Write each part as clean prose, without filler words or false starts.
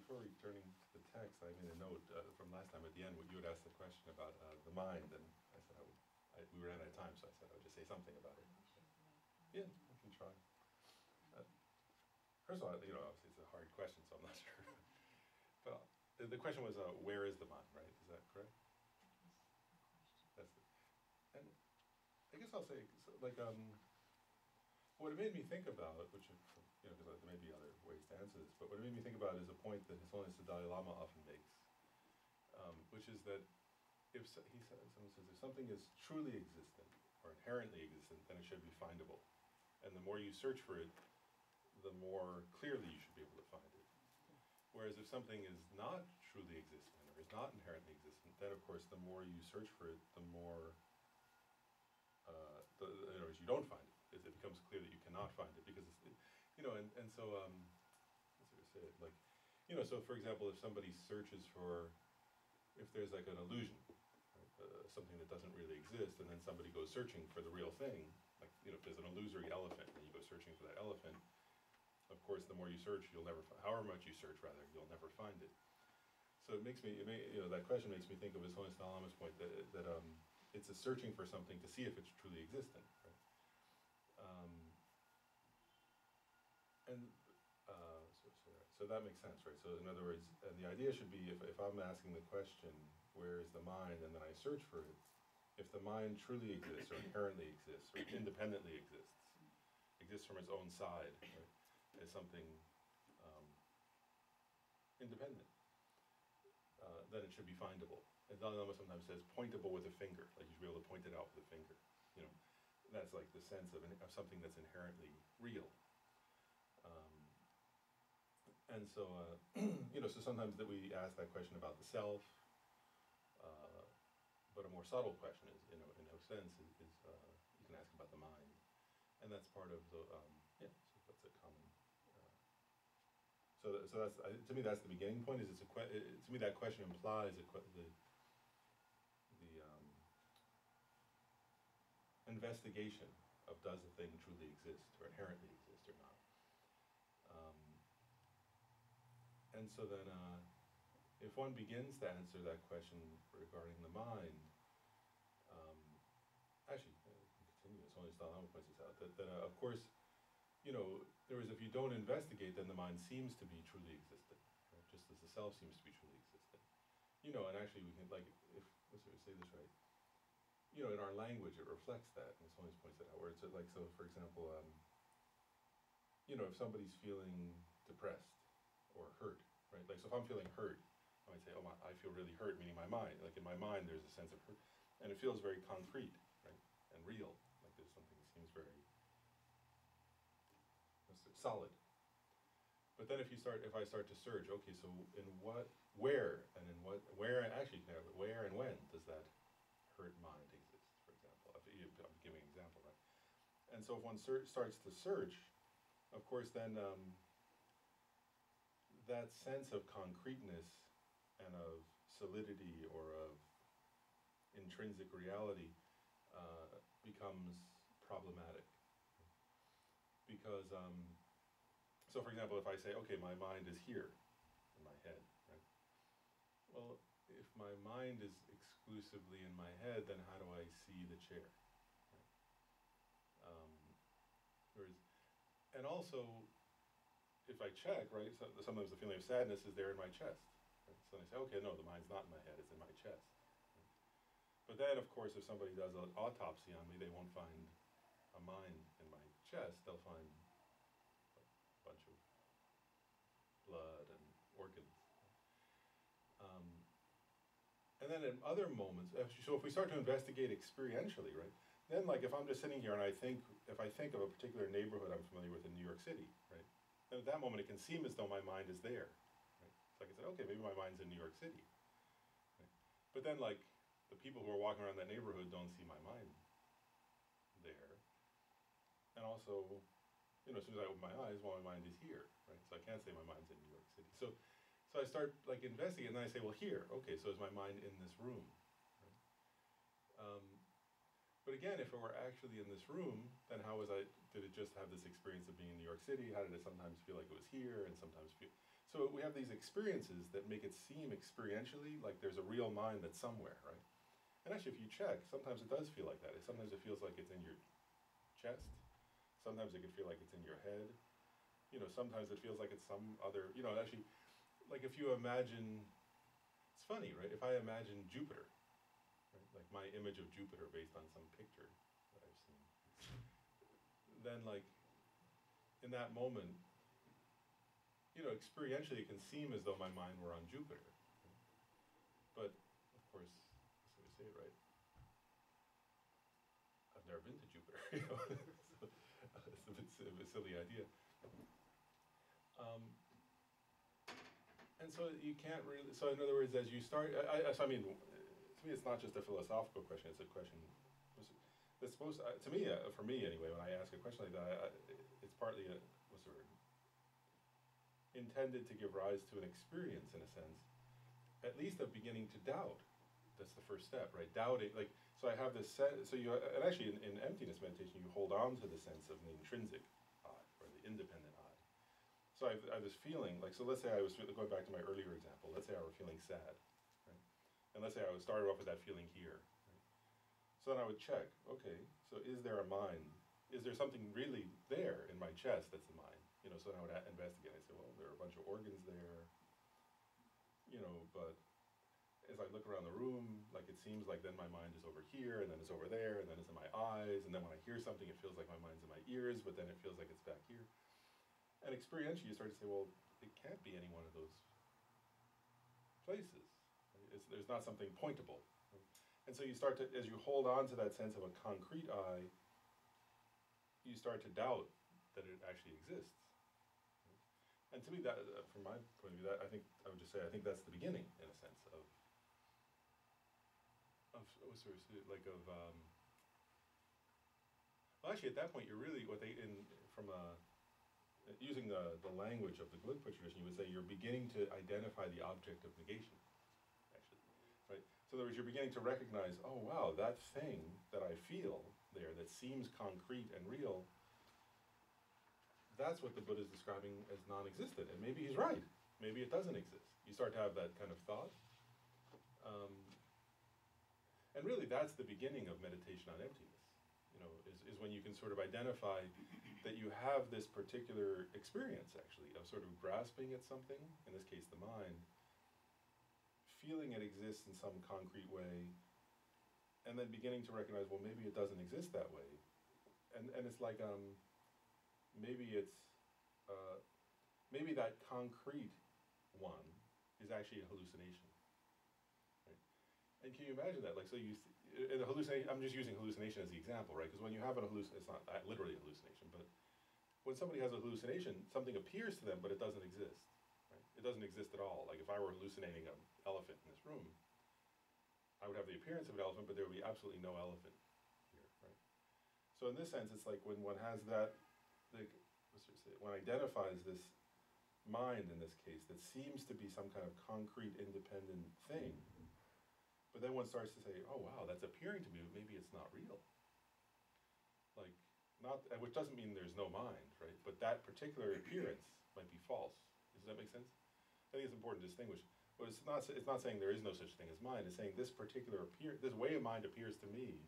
before returning to the text, I made a note from last time at the end. You had asked the question about the mind, and I said we ran out of time, so I said I would just say something about it. Yeah, I can try. First of all, obviously it's a hard question, so I'm not sure. But the question was, where is the mind, right? Is that correct? That's the, and I guess I'll say, what it made me think about, which, because there may be other ways to answer this, but what it made me think about is a point that His Holiness the Dalai Lama often makes, which is that someone says, if something is truly existent or inherently existent, then it should be findable. And the more you search for it, the more clearly you should be able to find it. Whereas if something is not truly existent or is not inherently existent, then of course the more you search for it, the more in other words, you don't find it. It becomes clear that you cannot find it because it's, and so let's say it like, so for example, if somebody searches for, if there's like an illusion, right, something that doesn't really exist, and then somebody goes searching for the real thing, like if there's an illusory elephant and you go searching for that elephant, of course the more you search, you'll never, however much you search rather, you'll never find it. So it makes me, that question makes me think of His Holiness Dalai Lama's point that it's a searching for something to see if it's truly existent, right? So that makes sense, right? So in other words, and the idea should be, if I'm asking the question, where is the mind, and then I search for it, if the mind truly exists, or inherently exists, or independently exists from its own side, right, as something independent, then it should be findable. And Dalai Lama sometimes says pointable with a finger, like you should be able to point it out with a finger. That's like the sense of something that's inherently real. And so, so sometimes that we ask that question about the self, but a more subtle question is, in no sense, is you can ask about the mind, and that's part of the, so that's a common. So that's to me that's the beginning point. Is to me that question implies the investigation of does the thing truly exist or inherently exist or not. And so then, if one begins to answer that question regarding the mind, actually, continue. It's only Dalai Lama points this out that of course, if you don't investigate, then the mind seems to be truly existent, right? Just as the self seems to be truly existent. And actually we can, let's say this right. In our language it reflects that, and His Holiness points that out, where it's like, so for example, if somebody's feeling depressed or hurt, right? Like, so if I'm feeling hurt, I might say, oh, I feel really hurt, meaning my mind. Like in my mind there's a sense of hurt, and it feels very concrete, right? And real, like there's something that seems very solid. But then if I start to search, okay, so where and when does that hurt mind exist, for example? I'm giving an example, right? And so if one starts to search, of course then that sense of concreteness and of solidity or of intrinsic reality becomes problematic. Because, so for example, if I say, okay, my mind is here in my head, right? Well, if my mind is exclusively in my head, then how do I see the chair? Right? And also, if I check, right, so sometimes the feeling of sadness is there in my chest. Right? So then I say, okay, no, the mind's not in my head, it's in my chest. Right? But then, of course, if somebody does an autopsy on me, they won't find a mind in my chest, they'll find a bunch of blood and organs. And then in other moments, so if we start to investigate experientially, right, then like if I'm just sitting here and if I think of a particular neighborhood I'm familiar with in New York City, right, then at that moment it can seem as though my mind is there. Right? So I can say, okay, maybe my mind's in New York City. Right? But then like the people who are walking around that neighborhood don't see my mind there. And also, as soon as I open my eyes, well, my mind is here, right? So I can't say my mind's in New York City. So I start like investigating, and then I say, well, here, okay, so is my mind in this room? Right? But again, if it were actually in this room, then did it just have this experience of being in New York City? How did it sometimes feel like it was here, and sometimes feel? So we have these experiences that make it seem experientially like there's a real mind that's somewhere, right? And actually, if you check, sometimes it does feel like that. Sometimes it feels like it's in your chest. Sometimes it can feel like it's in your head. Sometimes it feels like it's some other, actually, like if you imagine, it's funny, right? If I imagine Jupiter, right? Like my image of Jupiter based on some picture that I've seen, then like, in that moment, experientially it can seem as though my mind were on Jupiter. But, of course, that's how we say it, right? I've never been to Jupiter, so it's a bit silly idea. And so you can't really, so in other words, as you start, to me it's not just a philosophical question, it's a question, it's supposed to me, for me anyway, when I ask a question like that, it's partly what's the word? Intended to give rise to an experience, in a sense, at least of beginning to doubt. That's the first step, right? Doubting, like, so I have this sense, and actually in emptiness meditation, you hold on to the sense of the intrinsic I, or the independent I. So I have this feeling, like, so let's say I was, going back to my earlier example, let's say I were feeling sad, right? And let's say I started off with that feeling here, right? So then I would check, okay, so is there a mind? Is there something really there in my chest that's the mind? So then I would investigate. I say, well, there are a bunch of organs there, but as I look around the room, like it seems like then my mind is over here, and then it's over there, and then it's in my eyes, and then when I hear something, it feels like my mind's in my ears, but then it feels like it's back here. And experientially, you start to say, well, it can't be any one of those places. There's not something pointable. And so you start to, as you hold on to that sense of a concrete I, you start to doubt that it actually exists. And to me, that, from my point of view, that I would just say, I think that's the beginning, in a sense, of well, actually, at that point, you're really, using the language of the Glückput tradition, you would say you're beginning to identify the object of negation, actually, right? So in other words, you're beginning to recognize, oh, wow, that thing that I feel there that seems concrete and real, that's what the Buddha is describing as non-existent, and maybe he's right. Maybe it doesn't exist. You start to have that kind of thought. And really, that's the beginning of meditation on emptiness, is when you can sort of identify that you have this particular experience, actually, of sort of grasping at something, in this case, the mind, feeling it exists in some concrete way, and then beginning to recognize, well, maybe it doesn't exist that way. And it's like, maybe that concrete one is actually a hallucination. Right? And can you imagine that? Like, so in a hallucination, I'm just using hallucination as the example, right? Because when you have an hallucination, it's not literally a hallucination, but when somebody has a hallucination, something appears to them, but it doesn't exist. Right? It doesn't exist at all. Like if I were hallucinating an elephant in this room, I would have the appearance of an elephant, but there would be absolutely no elephant here, right? So in this sense, it's like when one has that, one identifies this mind, in this case, that seems to be some kind of concrete, independent thing, but then one starts to say, oh wow, that's appearing to me, but maybe it's not real. Like, which doesn't mean there's no mind, right? But that particular appearance might be false. Does that make sense? I think it's important to distinguish. But it's not saying there is no such thing as mind. It's saying this particular this way of mind appears to me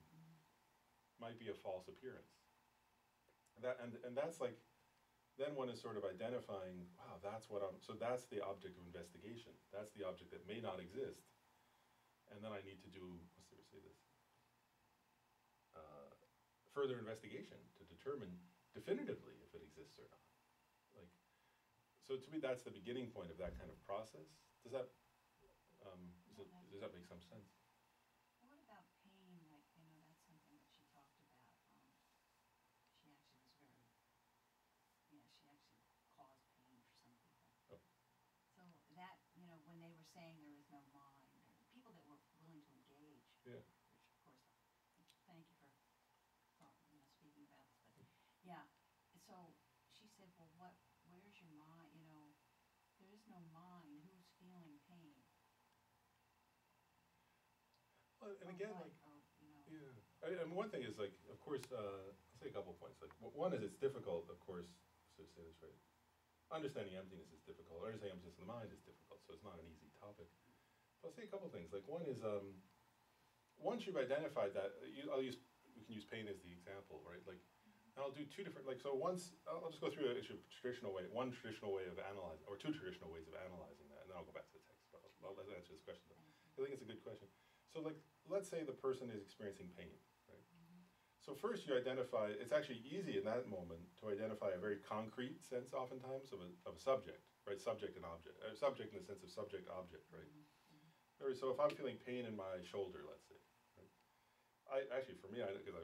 might be a false appearance. And that's like, then one is sort of identifying, wow, so that's the object of investigation. That's the object that may not exist. And then I need to do, further investigation to determine definitively if it exists or not. Like, so to me, that's the beginning point of that kind of process. Does that make some sense? What about pain? Like, that's something that she talked about. She actually was she actually caused pain for some people. Oh. So that, when they were saying there is no mind, or people that were willing to engage, yeah. which of course, thank you for speaking about this, but yeah, so she said, well, where's your mind, there is no mind, who's feeling pain? Well, and again, yeah. One thing is, like, of course, I'll say a couple of points. Like, one is it's difficult, of course, to say this right. understanding emptiness is difficult. Understanding emptiness in the mind is difficult, so it's not an easy topic. But I'll say a couple things. Like one is, once you've identified that, we can use pain as the example, right? Like, and I'll do two different, like, so once, I'll just go through one traditional way of analyzing, or two traditional ways of analyzing that, and then I'll go back to the text. But I'll answer this question, though. I think it's a good question. So, like, let's say the person is experiencing pain, right? So first you identify, it's actually easy in that moment to identify a very concrete sense oftentimes of a subject, right? Subject and object. Subject in the sense of subject-object, right? So if I'm feeling pain in my shoulder, let's say, right? Actually, for me, because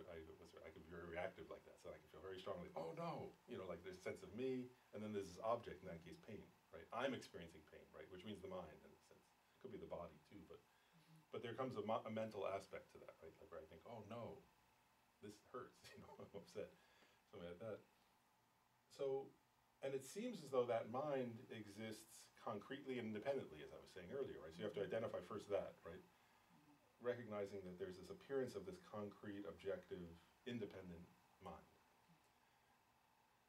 I can be very reactive like that, so I can feel very strongly, oh no, like there's a sense of me, and then there's this object, in that case, pain, right? I'm experiencing pain, right? Which means the mind, in a sense. It could be the body, too, but there comes a mental aspect to that, right? Like where I think, oh no, this hurts, I'm upset, something like that. So, and it seems as though that mind exists concretely and independently, as I was saying earlier, right? So you have to identify first that, right? Recognizing that there's this appearance of this concrete, objective, independent mind.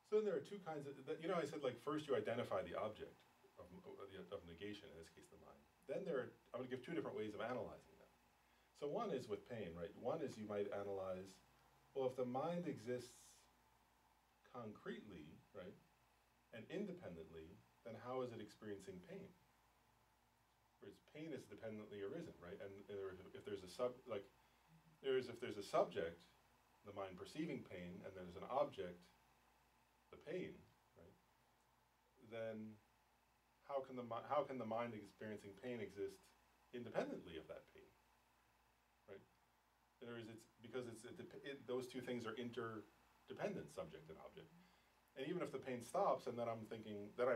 So then there are two kinds of, I said like first you identify the object of negation, in this case the mind. Then I'm going to give two different ways of analyzing that. So one is with pain, right? One is you might analyze, well, if the mind exists concretely, right, and independently, then how is it experiencing pain? Whereas pain is dependently arisen, right? And if there's a if there's a subject, the mind perceiving pain, and there's an object, the pain, right? Then how can the mind experiencing pain exist independently of that pain, right? In other words, it's because those two things are interdependent, subject and object. And even if the pain stops, and then I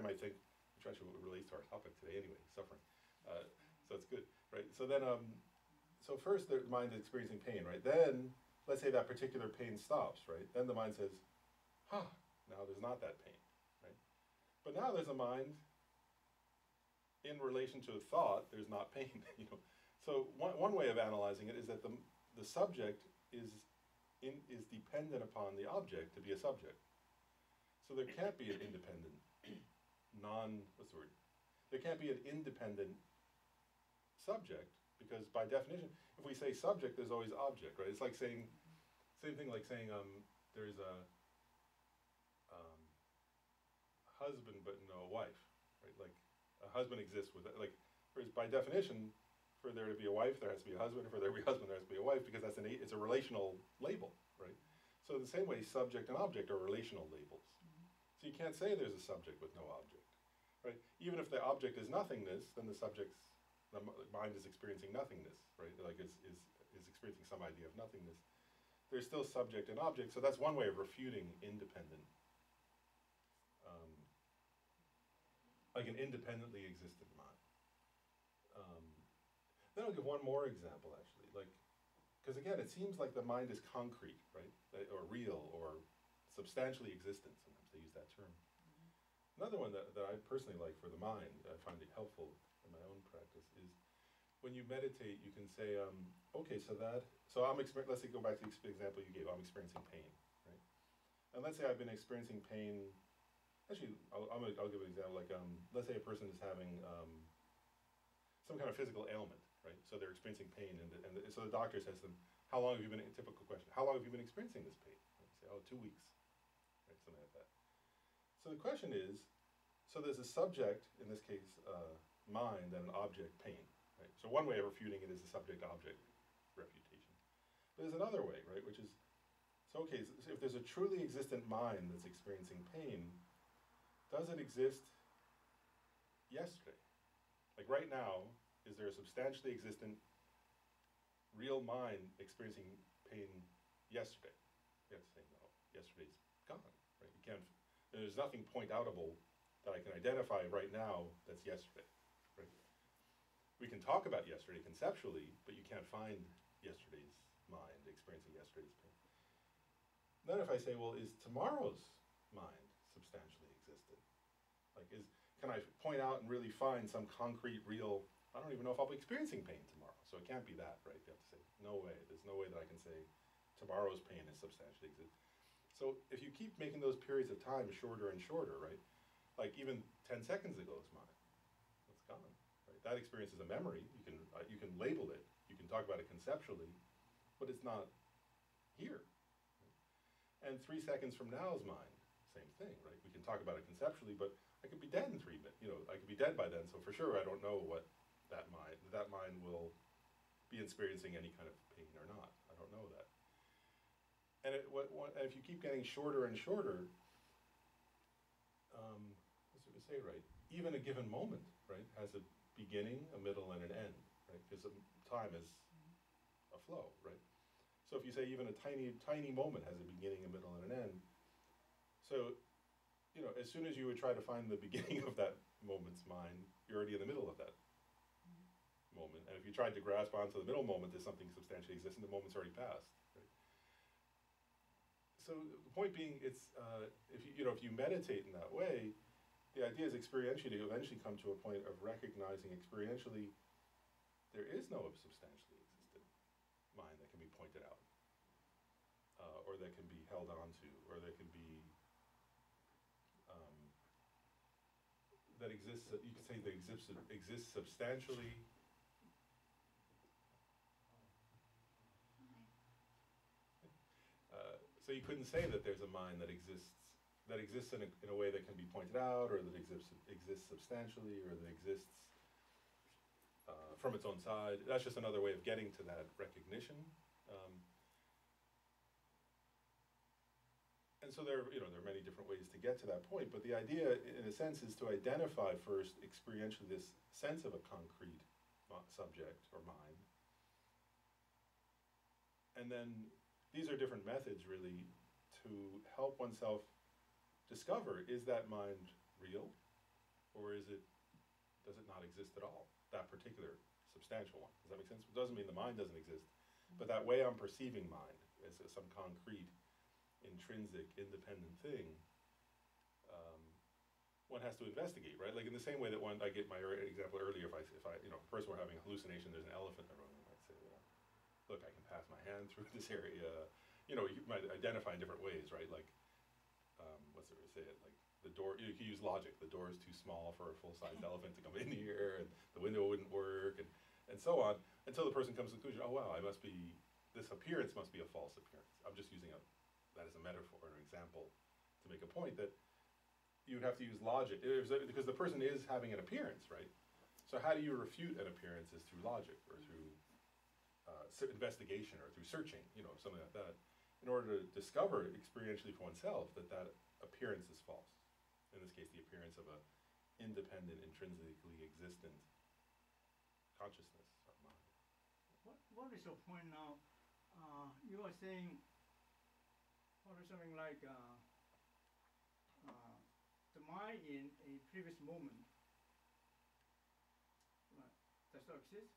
might think, which actually relates to our topic today anyway, suffering. So it's good, right? So then, so first the mind is experiencing pain, right? Then, let's say that particular pain stops, right? Then the mind says, now there's not that pain, right? But now there's a mind, in relation to a thought, there's not pain, So one way of analyzing it is that the subject is dependent upon the object to be a subject. So there can't be an independent, there can't be an independent subject, because by definition, if we say subject, there's always object, right? It's like saying, same thing like saying there's a husband but no wife, right? Like a husband exists whereas by definition, for there to be a wife, there has to be a husband, for there to be a husband, there has to be a wife, because it's a relational label, right? So in the same way, subject and object are relational labels. So you can't say there's a subject with no object, right? Even if the object is nothingness, then the mind is experiencing nothingness, right? Like is experiencing some idea of nothingness. There's still subject and object, so that's one way of refuting independent, like an independently existent mind. Then I'll give one more example, actually, because again, it seems like the mind is concrete, right? Or real, or substantially existent. Sometimes they use that term. Another one that I personally like for the mind, I find it helpful in my own practice, is when you meditate, you can say, okay, let's say go back to the example you gave, I'm experiencing pain, right? And let's say I've been experiencing pain, actually, I'll give an example, like, let's say a person is having some kind of physical ailment, right? So they're experiencing pain, and so the doctor says to them, how long have you been, typical question, how long have you been experiencing this pain? And they say, 2 weeks, right, something like that. So the question is, so there's a subject, in this case, mind, and an object, pain, right? So one way of refuting it is the subject-object refutation. But there's another way, right, which is, so if there's a truly existent mind that's experiencing pain, does it exist yesterday? Like right now, is there a substantially existent real mind experiencing pain yesterday? You have to say no. Yesterday's gone, right? You can't. There's nothing point-outable that I can identify right now that's yesterday, right? We can talk about yesterday conceptually, but you can't find yesterday's mind experiencing yesterday's pain. Then if I say, well, is tomorrow's mind substantially existent? Like, can I point out and really find some concrete, real, I don't even know if I'll be experiencing pain tomorrow, so it can't be that, right? You have to say, no way, there's no way that I can say tomorrow's pain is substantially existent. So if you keep making those periods of time shorter and shorter, right, like even 10 seconds ago is mine. It's gone. Right? That experience is a memory. You can label it. You can talk about it conceptually, but it's not here. And 3 seconds from now is mine. Same thing, right? We can talk about it conceptually, but I could be dead in 3 minutes. I could be dead by then. So for sure, I don't know what that mind will be experiencing any kind of pain or not. I don't know that. And if you keep getting shorter and shorter, what's it to say, right? Even a given moment, right, has a beginning, a middle, and an end, right? Because time is a flow, right? So if you say even a tiny moment has a beginning, a middle, and an end, so, as soon as you would try to find the beginning of that moment's mind, you're already in the middle of that moment. And if you tried to grasp onto the middle moment as something substantially exists, and the moment's already passed, right? So the point being, it's if you meditate in that way, the idea is experientially to eventually come to a point of recognizing experientially there is no substantially existent mind that can be pointed out, or that can be held onto, or that can be that exists. You could say that exists substantially. So you couldn't say that there's a mind that exists in a way that can be pointed out, or that exists substantially, or that exists from its own side. That's just another way of getting to that recognition. And so there are many different ways to get to that point, but the idea, in a sense, is to identify first experientially this sense of a concrete subject or mind. And then these are different methods, really, to help oneself discover, is that mind real, or does it not exist at all, that particular substantial one? Does that make sense? It doesn't mean the mind doesn't exist, but that way I'm perceiving mind as some concrete, intrinsic, independent thing, one has to investigate, right? Like in the same way that I get my example earlier, if I a person were having a hallucination, there's an elephant in the room, I might say, look, I can pass my hand through this area. You might identify in different ways, right? Like, what's the way to say it? Like the door, you can use logic. The door is too small for a full-sized elephant to come in here, and the window wouldn't work, and so on, until the person comes to the conclusion, oh wow, this appearance must be a false appearance. I'm just using that as a metaphor, an example, to make a point that you would have to use logic, because the person is having an appearance, right? So how do you refute an appearance? Is through logic, or through investigation, or through searching, something like that, in order to discover experientially for oneself that appearance is false. In this case, the appearance of a independent, intrinsically existent consciousness of mind. What is your point now? You are saying probably something like the mind in a previous moment does not exist,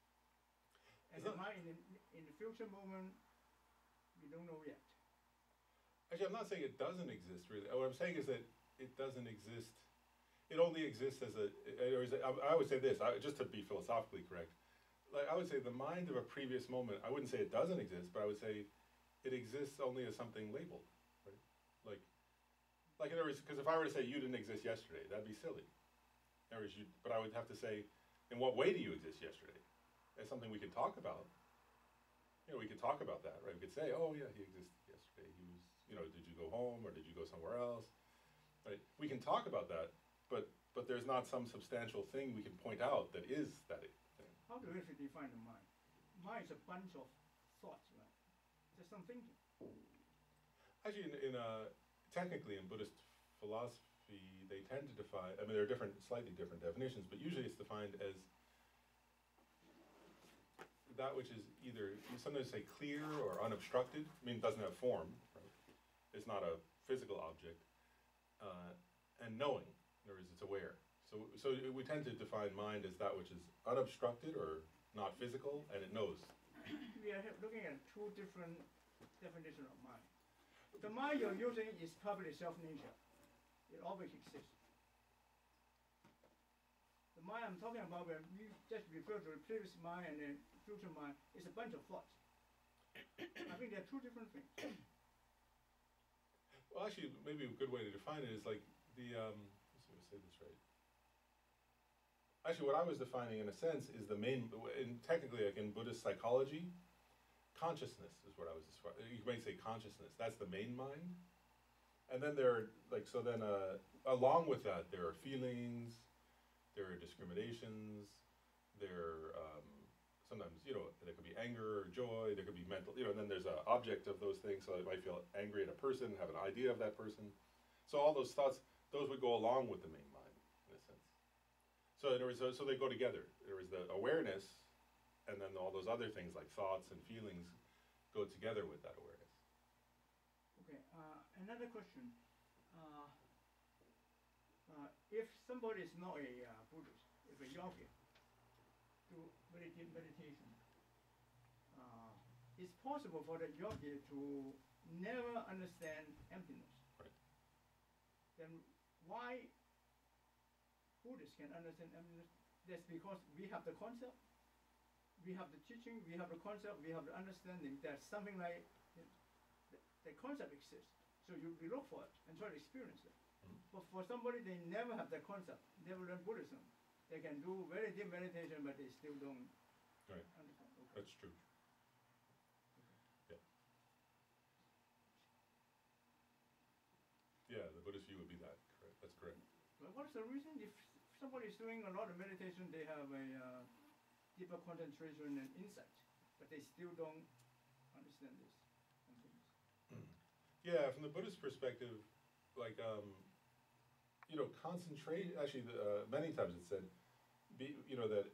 and the mind in the future moment we don't know yet. Actually, I'm not saying it doesn't exist, really. What I'm saying is that it doesn't exist. It only exists I would say this, just to be philosophically correct. Like I would say the mind of a previous moment, I wouldn't say it doesn't exist, but I would say it exists only as something labeled, right? Like in other words, because if I were to say you didn't exist yesterday, that'd be silly. In other words, but I would have to say, in what way do you exist yesterday? As something we could talk about. We could talk about that, right? We could say, oh yeah, he existed yesterday. He was, did you go home or did you go somewhere else? Right? We can talk about that, but there's not some substantial thing we can point out that is that thing. How do we define the mind? Mind is a bunch of thoughts, right? Just some thinking. Actually, technically in Buddhist philosophy, they tend to define, there are slightly different definitions, but usually it's defined as that which is either, you sometimes say clear or unobstructed. It doesn't have form, right? It's not a physical object. And knowing, in other words, it's aware. So we tend to define mind as that which is unobstructed or not physical, and it knows. We are looking at two different definitions of mind. The mind you're using is probably self-nature. It always exists. The mind I'm talking about, when we just refer to the previous mind and the future mind, is a bunch of thoughts. I think they're two different things. Well, actually, maybe a good way to define it is like the, say this right. Actually, what I was defining in a sense is the main, technically like in Buddhist psychology, consciousness is what I was describing. You might say consciousness, that's the main mind. And then there are, like, so then along with that, there are feelings, there are discriminations, there sometimes, you know, there could be anger or joy, there could be mental, you know, and then there's an object of those things, so I might feel angry at a person, have an idea of that person. So all those thoughts, those would go along with the main mind, in a sense. So so they go together. There is the awareness, and then all those other things like thoughts and feelings go together with that awareness. Okay, another question. If somebody is not a Buddhist, if a yogi, do meditation, it's possible for the yogi to never understand emptiness. Right. Then why Buddhists can understand emptiness? That's because we have the concept, we have the teaching, we have the concept, we have the understanding that something like the concept exists. So we look for it and try to experience it. But for somebody, they never have that concept, never learn Buddhism. They can do very deep meditation, but they still don't understand. Okay. That's true. Yeah. Yeah, the Buddhist view would be that. Correct. That's correct. But what's the reason? If somebody is doing a lot of meditation, they have a deeper concentration and insight, but they still don't understand this. Yeah, from the Buddhist perspective, like, you know, concentrate, actually, many times it's said, that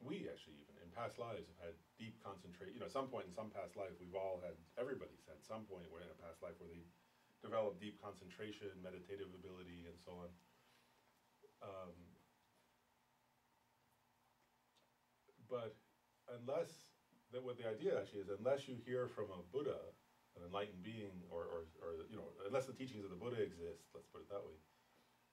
we actually even in past lives have had deep concentration, at some point in some past life, everybody's had some point where in a past life where they developed deep concentration, meditative ability, and so on. But what the idea actually is, unless you hear from a Buddha, an enlightened being, or unless the teachings of the Buddha exist, let's put it that way,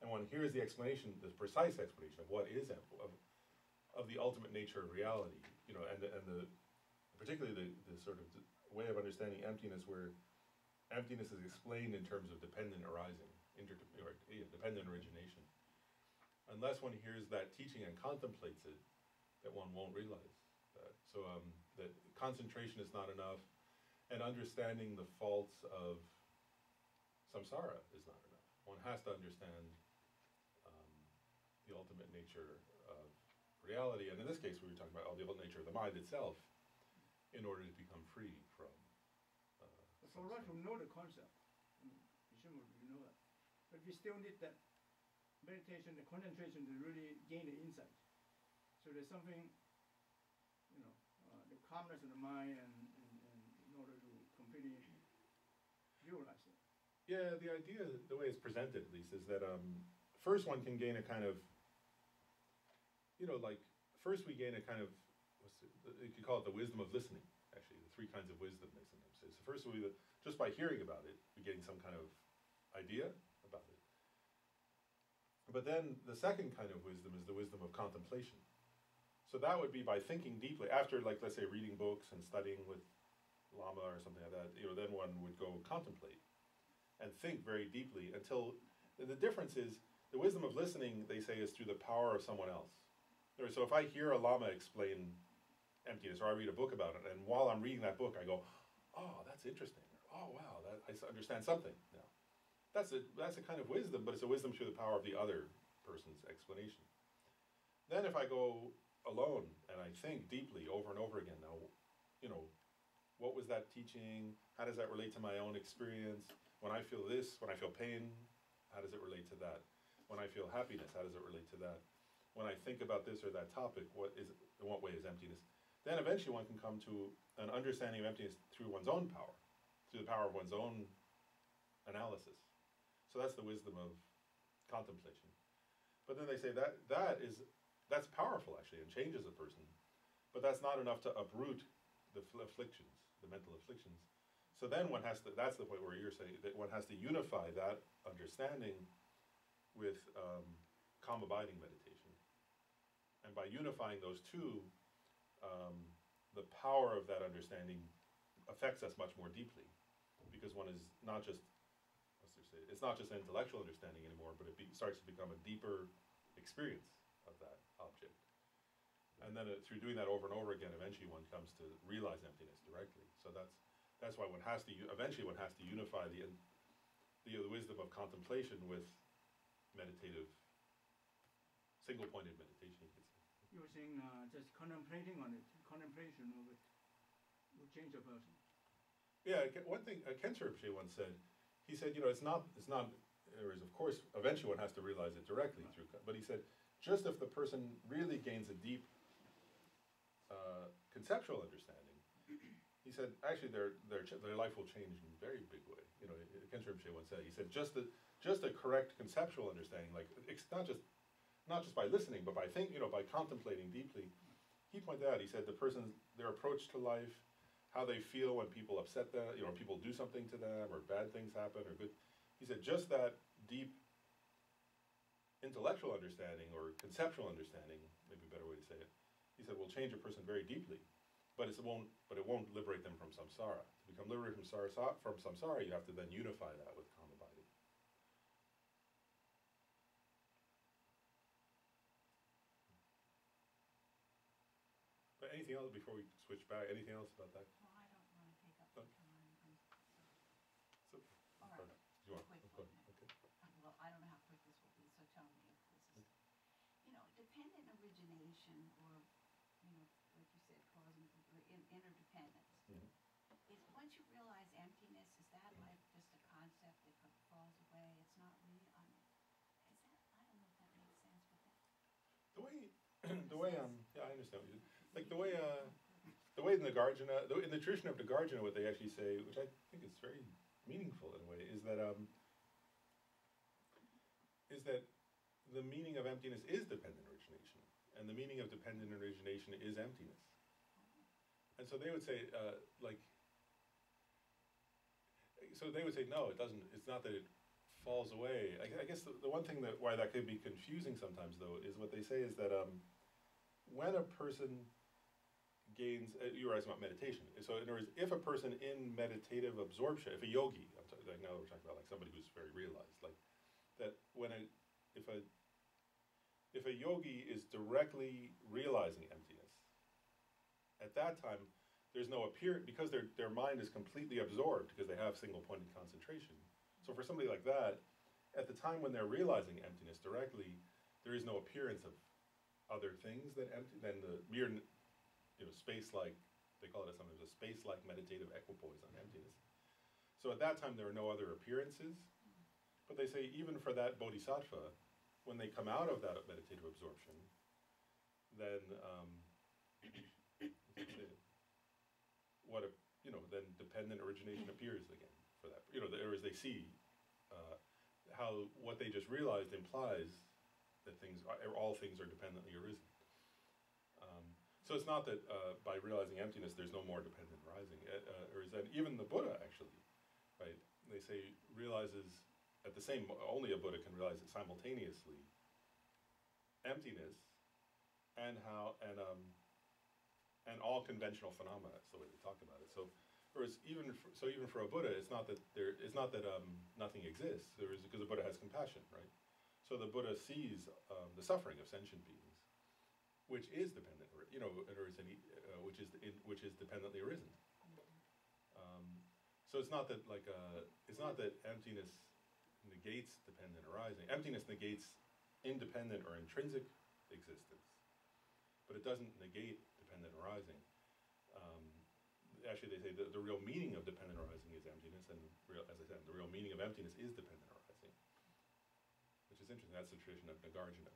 and one hears the explanation, the precise explanation of what is of the ultimate nature of reality, and particularly the sort of way of understanding emptiness, where emptiness is explained in terms of dependent arising, dependent origination. Unless one hears that teaching and contemplates it, that one won't realize that. So that concentration is not enough. And understanding the faults of samsara is not enough. One has to understand the ultimate nature of reality, and in this case we were talking about the ultimate nature of the mind itself, in order to become free from for us to know the concept, presumably we know that, but we still need that meditation, the concentration to really gain the insight. So there's something, the calmness of the mind and in order to completely visualize it. Yeah, the idea, the way it's presented at least, is that first one can gain a kind of, first we gain a kind of, you could call it the wisdom of listening, actually, the three kinds of wisdom they sometimes say. So first, just by hearing about it, we're getting some kind of idea about it. But then the second kind of wisdom is the wisdom of contemplation. So that would be by thinking deeply, after, like, let's say, reading books and studying with Lama or something like that, then one would go contemplate and think very deeply until, the difference is, the wisdom of listening, they say, is through the power of someone else. So if I hear a Lama explain emptiness, or I read a book about it, and while I'm reading that book, I go, oh, that's interesting. Oh, wow, I understand something now. That's a kind of wisdom, but it's a wisdom through the power of the other person's explanation. Then if I go alone and I think deeply over and over again, now, what was that teaching? How does that relate to my own experience? When I feel this, when I feel pain, how does it relate to that? When I feel happiness, how does it relate to that? When I think about this or that topic, in what way is emptiness? Then eventually one can come to an understanding of emptiness through one's own power, through the power of one's own analysis. So that's the wisdom of contemplation. But then they say that's powerful actually and changes a person, but that's not enough to uproot the afflictions, the mental afflictions. So then that's the point where you're saying that one has to unify that understanding with calm abiding meditation. And by unifying those two, the power of that understanding affects us much more deeply, because one is not just, It's not just an intellectual understanding anymore, but it starts to become a deeper experience of that object. And then through doing that over and over again, eventually one comes to realize emptiness directly. So that's why one has to eventually one has to unify the wisdom of contemplation with meditative, single-pointed meditation. You could say. You were saying just contemplating on it, contemplation of it will change a person. Yeah, one thing Khenpo Rinpoche once said, he said, it's not, there is of course, eventually one has to realize it directly through, but he said, just if the person really gains a deep conceptual understanding, he said, actually their life will change in a very big way. Khenpo Rinpoche once said, he said, just a correct conceptual understanding, like it's not just by listening, but by by contemplating deeply. He pointed out, he said, their approach to life, how they feel when people upset them, people do something to them, or bad things happen, or good. He said, just that deep intellectual understanding or conceptual understanding, maybe a better way to say it, he said, will change a person very deeply, but it won't liberate them from samsara. To become liberated from samsara, you have to then unify that with calm abiding. But anything else before we switch back? Anything else about that? Well, I don't want to take up the time. So, All right, you want? quick Okay. one. Well, I don't know how quick this will be, so tell me if this is, dependent origination, or, like you said, causing interdependence. Mhm. Is once you realize emptiness, is that like just a concept that falls away? It's not real. I don't know if that makes sense, but that. Yeah, I understand what you like the way in the Nagarjuna, in the tradition of Nagarjuna, what they actually say, which I think is very meaningful in a way, is that the meaning of emptiness is dependent origination, and the meaning of dependent origination is emptiness. And so they would say, no, it doesn't. It's not that it falls away. I guess the one thing why that could be confusing sometimes, though, is what they say is that when a person gains, you were asking about meditation. So in other words, if a person in meditative absorption, if a yogi, like now we're talking about like somebody who's very realized, like that if a yogi is directly realizing emptiness, at that time there's no because their mind is completely absorbed because they have single-pointed concentration. So for somebody like that, at the time when they're realizing emptiness directly, there is no appearance of other things than the mere, space-like, they call it sometimes a space-like meditative equipoise on emptiness. So at that time there are no other appearances, but they say even for that bodhisattva, when they come out of that meditative absorption, then then dependent origination appears again for that. Or as they see how what they just realized implies that all things are dependently arisen. So it's not that by realizing emptiness there's no more dependent arising, or is that even the Buddha actually, right? They say realizes only a Buddha can realize it simultaneously emptiness and all conventional phenomena. That's the way they talk about it. So, whereas even for a Buddha, it's not that nothing exists. There is, because the Buddha has compassion, right? So the Buddha sees the suffering of sentient beings, which is dependent, which is dependently arisen. So it's not that emptiness negates dependent arising. Emptiness negates independent or intrinsic existence, but it doesn't negate dependent arising. Actually, they say the real meaning of dependent arising is emptiness, and as I said, the real meaning of emptiness is dependent arising, which is interesting. That's the tradition of Nagarjuna.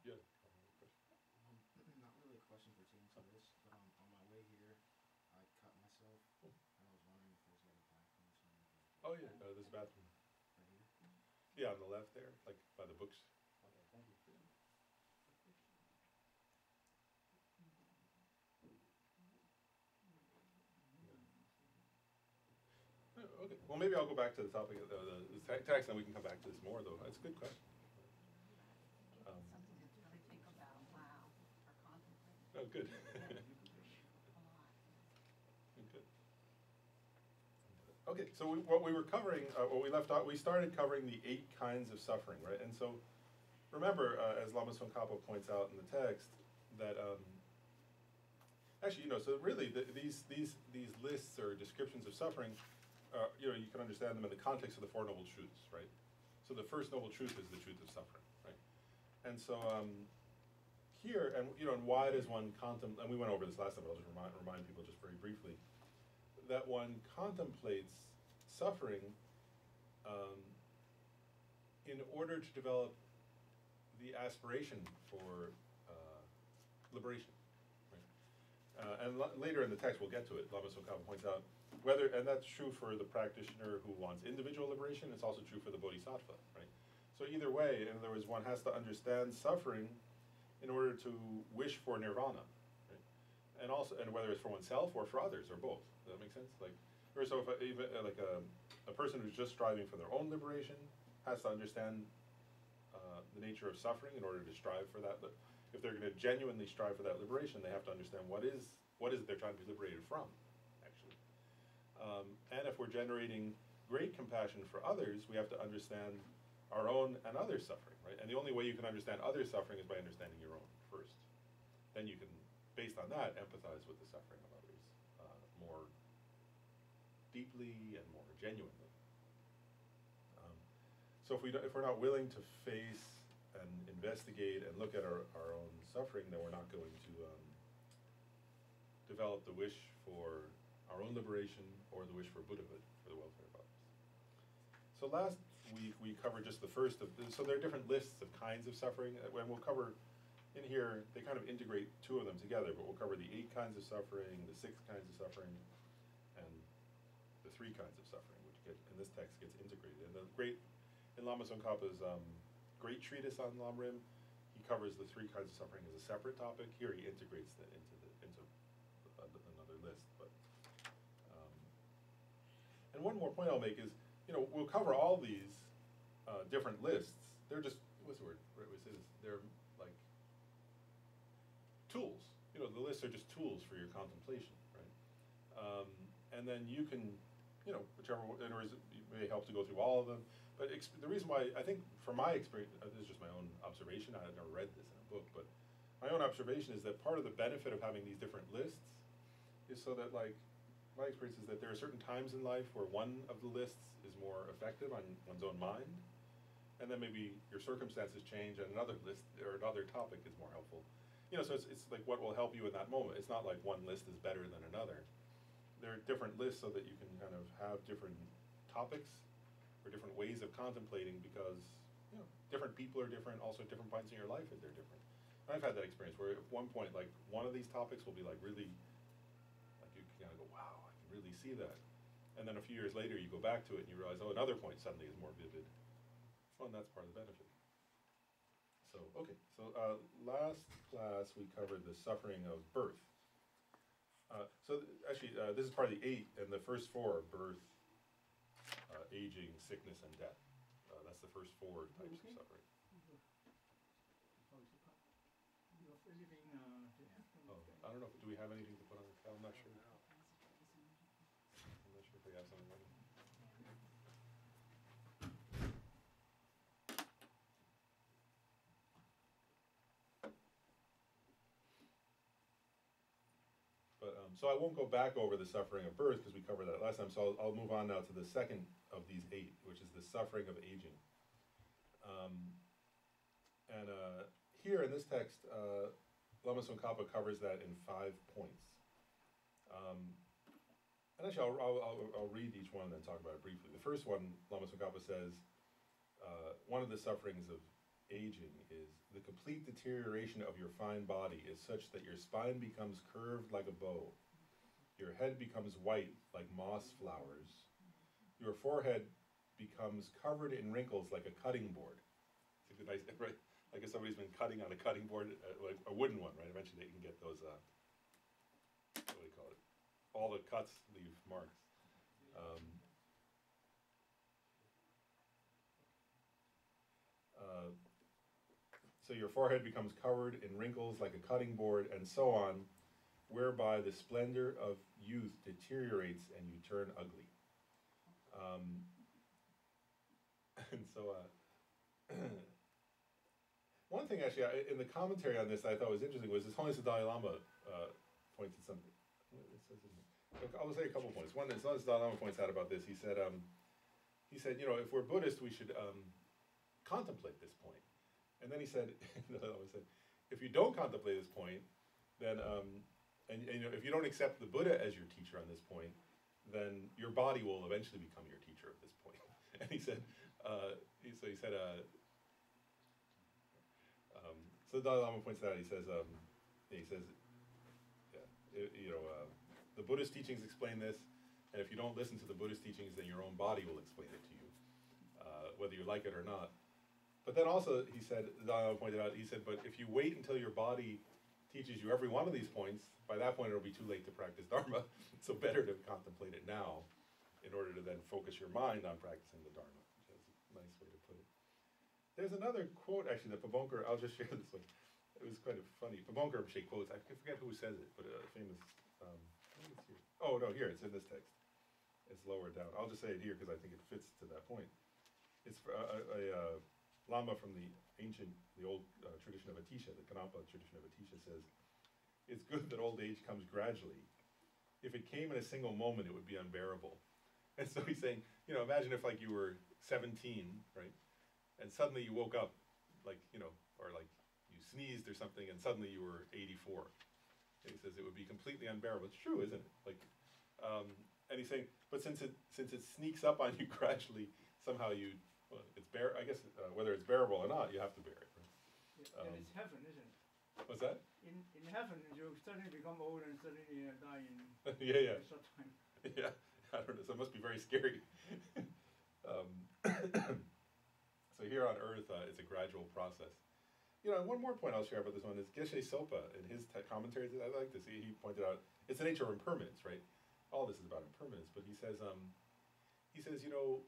Yeah. Not really a question pertaining to this, but on my way here, I cut myself, and I was wondering if there's like a bathroom or something. Oh yeah, there's a bathroom. Right here? Yeah, on the left there, like by the books. Okay, thank you. Okay, well maybe I'll go back to the topic of the text, and we can come back to this more, though. It's a good question. Something to really think about, wow, or contemplate. Oh, good. A lot. Good. Okay. So what we were covering, what we left out, we started covering the 8 kinds of suffering, right? And so, remember, as Lama Tsongkhapa points out in the text, that actually, so really, these lists or descriptions of suffering, you can understand them in the context of the 4 noble truths, right? So the first noble truth is the truth of suffering, right? And so here, and why does one contemplate? And we went over this last time, but I'll just remind people just very briefly that one contemplates suffering in order to develop the aspiration for liberation. Right? And later in the text, we'll get to it. Lama Tsongkhapa points out and that's true for the practitioner who wants individual liberation. It's also true for the bodhisattva, right? So either way, in other words, one has to understand suffering in order to wish for nirvana, right? And whether it's for oneself or for others or both. Does that make sense? So if a person who's just striving for their own liberation has to understand the nature of suffering in order to strive for that. If they're going to genuinely strive for that liberation, they have to understand what is it they're trying to be liberated from, actually. And if we're generating great compassion for others, we have to understand our own and others' suffering, right? And the only way you can understand others' suffering is by understanding your own first. Then you can, based on that, empathize with the suffering of others more deeply and more genuinely. So if we're not willing to face and investigate and look at our own suffering, then we're not going to develop the wish for our own liberation or the wish for Buddhahood, for the welfare of others. So last week we covered just the first of so there are different lists of kinds of suffering, and we'll cover in here, they kind of integrate 2 of them together, but we'll cover the 8 kinds of suffering, the 6 kinds of suffering, and the 3 kinds of suffering, which in this text gets integrated. And in Lama Tsongkhapa's great treatise on Lamrim, he covers the 3 kinds of suffering as a separate topic. Here he integrates that into another list. But and one more point I'll make is, we'll cover all these different lists. They're just what's the word? They're like tools. The lists are just tools for your contemplation, right? And then you can, whichever, in other words, it may help to go through all of them. But the reason why, I think, from my experience, this is just my own observation, I've never read this in a book, but my own observation is that part of the benefit of having these different lists is so that, my experience is that there are certain times in life where one of the lists is more effective on one's own mind, and then maybe your circumstances change and another list or another topic is more helpful. So it's like what will help you in that moment. It's not like one list is better than another. There are different lists so that you can kind of have different topics or different ways of contemplating because, different people are different, also different points in your life they're different. And I've had that experience where at one point, one of these topics will be really, you kind of go, wow, I can really see that. And then a few years later, you go back to it and you realize, another point suddenly is more vivid. Well, and that's part of the benefit. So, okay, so last class we covered the suffering of birth. This is part of the 8, and the first 4 are birth, aging, sickness, and death. That's the first 4 types of suffering. I don't know, do we have anything to put on the calendar? I'm not sure. I'm not sure if we have something ready. So I won't go back over the suffering of birth because we covered that last time. So I'll move on now to the second of these 8, which is the suffering of aging. Here in this text, Lama Tsongkhapa covers that in 5 points. And actually, I'll read each one and then talk about it briefly. The first one, Lama Tsongkhapa says, one of the sufferings of aging is the complete deterioration of your fine body is such that your spine becomes curved like a bow. Your head becomes white like moss flowers. Your forehead becomes covered in wrinkles like a cutting board. It's a nice, right? Like if somebody's been cutting on a cutting board, like a wooden one, right? Eventually they can get those, what do you call it? All the cuts leave marks. So your forehead becomes covered in wrinkles like a cutting board, and so on, whereby the splendor of youth deteriorates and you turn ugly. And so, one thing actually, in the commentary on this I thought was interesting was His Holiness the Dalai Lama pointed something. It says in here. I'll say a couple points. One, His Holiness the Dalai Lama points out about this. He said, you know, if we're Buddhist, we should contemplate this point. And then he said, the Dalai Lama said, if you don't contemplate this point, then and you know, if you don't accept the Buddha as your teacher on this point, then your body will eventually become your teacher at this point. And he said, so the Dalai Lama points that out. He says, you know, the Buddhist teachings explain this, and if you don't listen to the Buddhist teachings, then your own body will explain it to you, whether you like it or not. But then also, he said, the Dalai Lama pointed out, he said, but if you wait until your body teaches you every one of these points, by that point it'll be too late to practice Dharma, so better to contemplate it now in order to then focus your mind on practicing the Dharma. That's a nice way to put it. There's another quote, actually, that Pabonker, I'll just share this one. It was kind of funny. Pabonker quotes, I forget who says it, but a famous, I think it's here. Oh, no, here, it's in this text. It's lower down. I'll just say it here because I think it fits to that point. It's a Lama from the old tradition of Atisha, the Tsongkhapa tradition of Atisha says, it's good that old age comes gradually. If it came in a single moment, it would be unbearable. And so he's saying, you know, imagine if like you were 17, right? And suddenly you woke up, like, you know, or like you sneezed or something, and suddenly you were 84. And he says it would be completely unbearable. It's true, isn't it? Like, and he's saying, but since it sneaks up on you gradually, somehow you, well, it's I guess whether it's bearable or not, you have to bear it. Right? Yeah, and it's heaven, isn't it? What's that? In heaven, you suddenly become old and suddenly die in yeah. a short time. Yeah, I don't know. So it must be very scary. So here on Earth, it's a gradual process. You know, one more point I'll share about this one is Geshe Sopa in his commentaries. I like to see. He pointed out it's the nature of impermanence, right? All this is about impermanence, but he says, you know,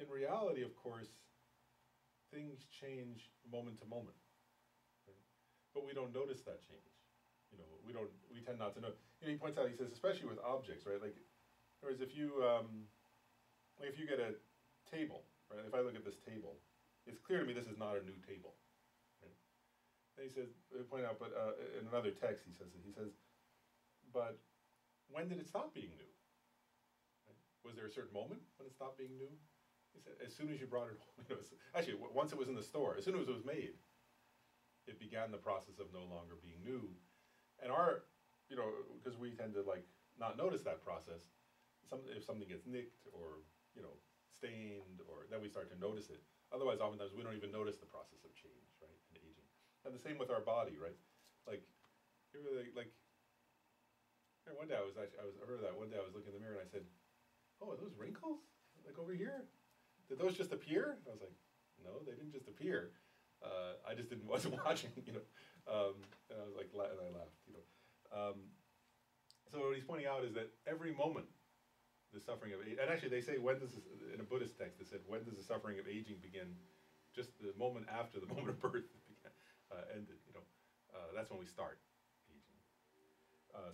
in reality, of course, things change moment to moment, right? But we don't notice that change. You know, we tend not to know. You know, he points out, he says, especially with objects, right? Like, whereas if you get a table, right? If I look at this table, it's clear to me this is not a new table, right? And he says, he pointed out, but in another text, he says, but when did it stop being new? Right? Was there a certain moment when it stopped being new? He said, as soon as you brought it home, you know, actually, once it was in the store, as soon as it was made, it began the process of no longer being new. And you know, because we tend to like not notice that process, if something gets nicked or, you know, stained, or then we start to notice it. Otherwise, oftentimes we don't even notice the process of change, right, and aging. And the same with our body, right? Like, you really like. One day I heard that. One day I was looking in the mirror and I said, "Oh, are those wrinkles like over here? Did those just appear?" And I was like, "No, they didn't just appear. I just wasn't watching, you know." And I was like, and I laughed, you know. So what he's pointing out is that every moment, the suffering of age, and actually they say in a Buddhist text, they said, when does the suffering of aging begin? Just the moment after the moment of birth ended, you know. That's when we start aging.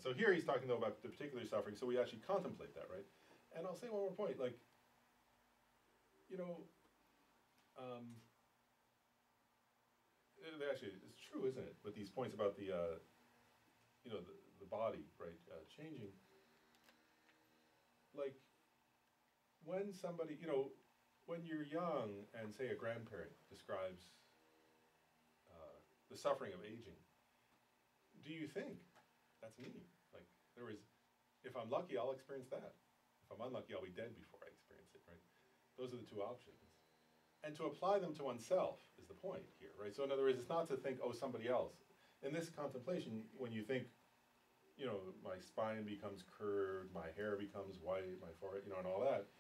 So here he's talking though about the particular suffering, so we actually contemplate that, right? And I'll say one more point, like, you know, actually it's true, isn't it? But these points about the, you know, the body, right, changing. Like, when somebody, you know, when you're young and say a grandparent describes the suffering of aging, do you think that's me? Like, if I'm lucky, I'll experience that. If I'm unlucky, I'll be dead before I experience it, right? Those are the two options. And to apply them to oneself is the point here, right? So in other words, it's not to think, oh, somebody else. In this contemplation, when you think, you know, my spine becomes curved, my hair becomes white, my forehead, you know, and all that,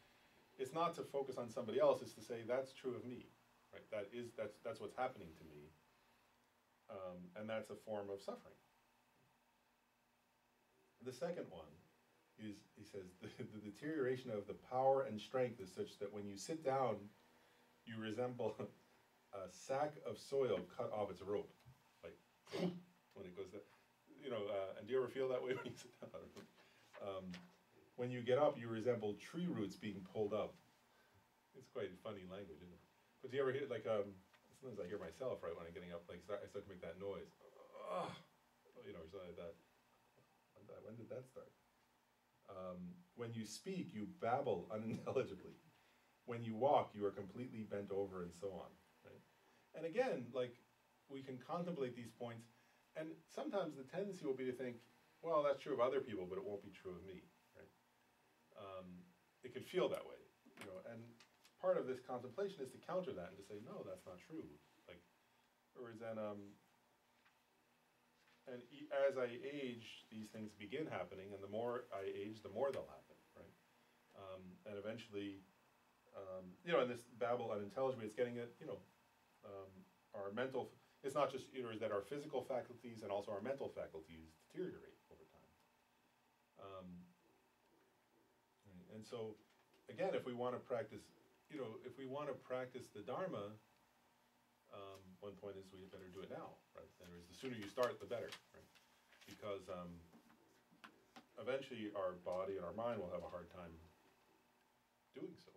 it's not to focus on somebody else, it's to say, that's true of me, right? That's what's happening to me. And that's a form of suffering. The second one is, he says, the deterioration of the power and strength is such that when you sit down, you resemble a sack of soil cut off its rope, like when it goes down. You know, and do you ever feel that way when you sit down? When you get up, you resemble tree roots being pulled up. It's quite funny language, isn't it? But do you ever hear, like, sometimes I hear myself, right, when I'm getting up, like, I start to make that noise. Ugh, you know, or something like that. When did that start? When you speak, you babble unintelligibly. When you walk, you are completely bent over, and so on. Right? And again, like, we can contemplate these points, and sometimes the tendency will be to think, well, that's true of other people, but it won't be true of me. Right? It could feel that way, you know. And part of this contemplation is to counter that and to say, no, that's not true. Like, whereas then, as I age, these things begin happening, and the more I age, the more they'll happen, right? And eventually, you know, and this babble unintelligibly, it's getting at, you know, our mental, it's not just, you know, that our physical faculties and also our mental faculties deteriorate over time. And so, again, if we want to practice, you know, if we want to practice the Dharma, one point is we better do it now, right? In other words, the sooner you start, the better, right? Because eventually our body and our mind will have a hard time doing so.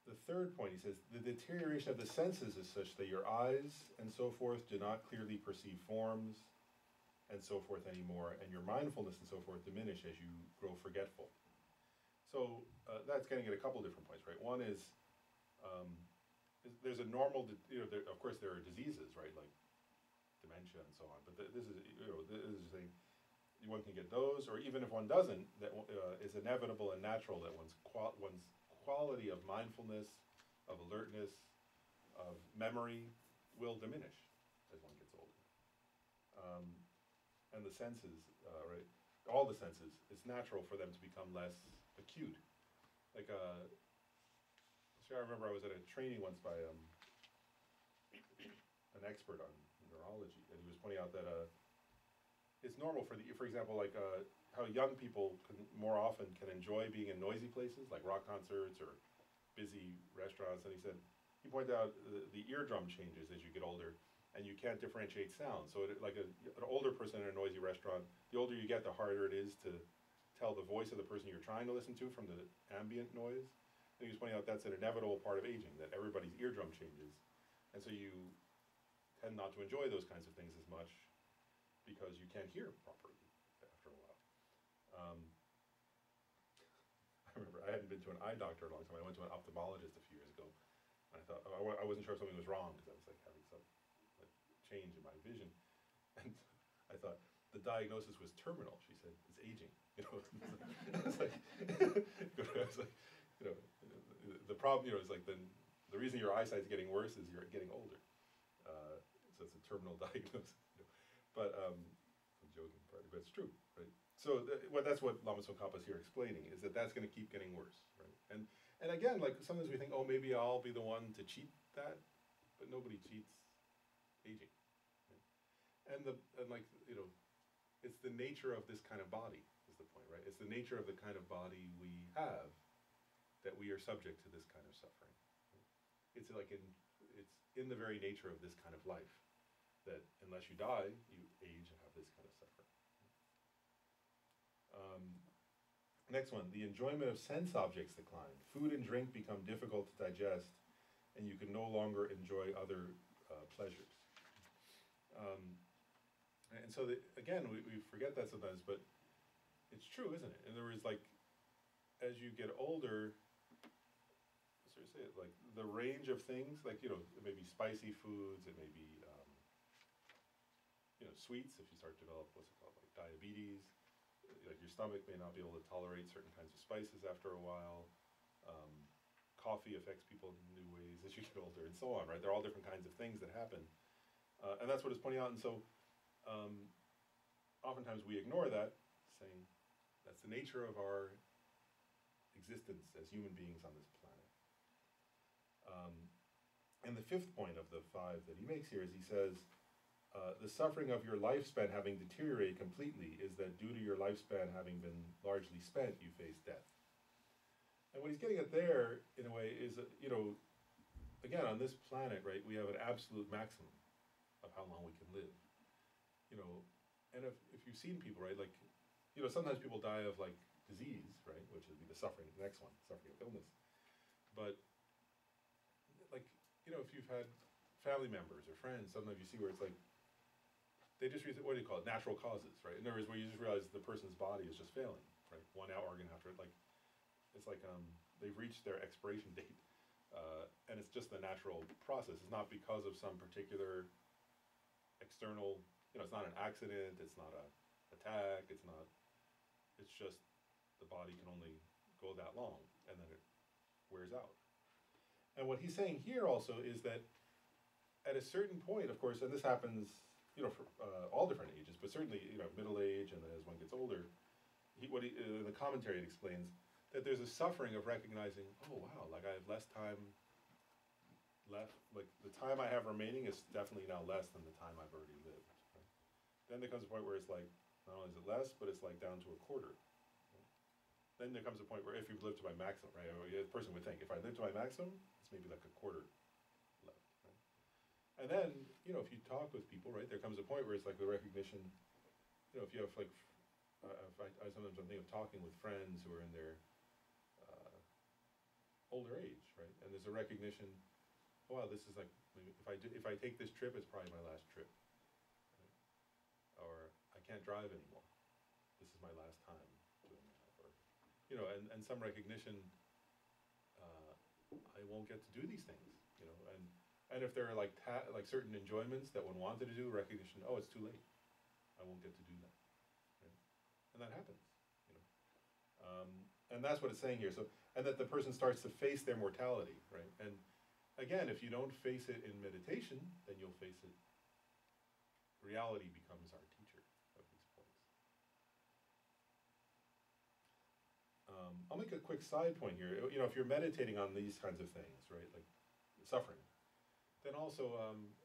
The third point, he says, the deterioration of the senses is such that your eyes and so forth do not clearly perceive forms and so forth anymore, and your mindfulness and so forth diminish as you grow forgetful. So that's getting at a couple different points, right? One is there's a normal, you know, of course there are diseases, right, like dementia and so on, but this is, you know, this is a thing, one can get those, or even if one doesn't, that is inevitable and natural that one's quality of mindfulness, of alertness, of memory will diminish as one gets older. And the senses, right, all the senses, it's natural for them to become less acute. Like, I remember I was at a training once by an expert on neurology, and he was pointing out that it's normal for example, like how young people more often can enjoy being in noisy places, like rock concerts or busy restaurants, and he pointed out the eardrum changes as you get older, and you can't differentiate sound. So like an older person in a noisy restaurant, the older you get, the harder it is to tell the voice of the person you're trying to listen to from the ambient noise. And he was pointing out that's an inevitable part of aging, that everybody's eardrum changes. And so you tend not to enjoy those kinds of things as much because you can't hear properly after a while. I remember I hadn't been to an eye doctor in a long time. I went to an ophthalmologist a few years ago. And I thought, I wasn't sure if something was wrong because I was like having some like, change in my vision. And I thought, the diagnosis was terminal. She said, it's aging. You know, it's like, it's like, you know, the problem, you know, is like the reason your eyesight's getting worse is you're getting older. So it's a terminal diagnosis. You know. But I'm joking, partly, but it's true, right? So that's what Lama Tsongkhapa is here explaining, is that that's going to keep getting worse, right? And again, like sometimes we think, oh, maybe I'll be the one to cheat that, but nobody cheats aging. Right? And like you know, it's the nature of this kind of body is the point, right? It's the nature of the kind of body we have that we are subject to this kind of suffering. Right? It's like it's in the very nature of this kind of life that unless you die, you age and have this kind of suffering. Next one, the enjoyment of sense objects decline. Food and drink become difficult to digest, and you can no longer enjoy other pleasures. And so, again, we forget that sometimes, but it's true, isn't it? In other words, like, as you get older, so say it, like, the range of things, like, you know, it may be spicy foods, it may be, you know, sweets, if you start to develop, what's it called, like diabetes, like your stomach may not be able to tolerate certain kinds of spices after a while. Coffee affects people in new ways as you get older, and so on, right? There are all different kinds of things that happen. And that's what it's pointing out, and so oftentimes we ignore that, saying that's the nature of our existence as human beings on this planet. And the fifth point of the 5 that he makes here is he says, the suffering of your lifespan having deteriorated completely is that due to your lifespan having been largely spent, you face death. And what he's getting at there, in a way, is, you know, again, on this planet, right, we have an absolute maximum of how long we can live. You know, and if you've seen people, right, like, sometimes people die of like disease, right, which would be the suffering, the next one, suffering of illness. But like, if you've had family members or friends, sometimes you see where it's like, they just, what do you call it, natural causes, right? In other words, where you just realize the person's body is just failing, right? One organ after it, like, it's like they've reached their expiration date, and it's just the natural process. It's not because of some particular external, it's not an accident, it's not a attack, it's just the body can only go that long, and then it wears out. And what he's saying here also is that at a certain point, of course, and this happens, for all different ages, but certainly, middle age, and then as one gets older, the commentary explains that there's a suffering of recognizing, oh wow, like I have less time left, like the time I have remaining is definitely now less than the time I've already lived. Right? Then there comes a point where it's like, not only is it less, but it's like down to a quarter. Right? Then there comes a point where if you've lived to my maximum, right, a person would think, if I live to my maximum, it's maybe like a quarter left. Right? And then, if you talk with people, right, there comes a point where it's like the recognition, if you have like, I sometimes think of talking with friends who are in their older age, right, and there's a recognition, oh, wow, this is like, if I take this trip, it's probably my last trip, right? Or I can't drive anymore. This is my last time doing that, or and some recognition, I won't get to do these things, and if there are like certain enjoyments that one wanted to do, recognition, oh, it's too late, I won't get to do that, right? And that happens, and that's what it's saying here. So, and that the person starts to face their mortality, right? And again, if you don't face it in meditation, then you'll face it. Reality becomes our teacher of these points. I'll make a quick side point here. If you're meditating on these kinds of things, right, like suffering, then also,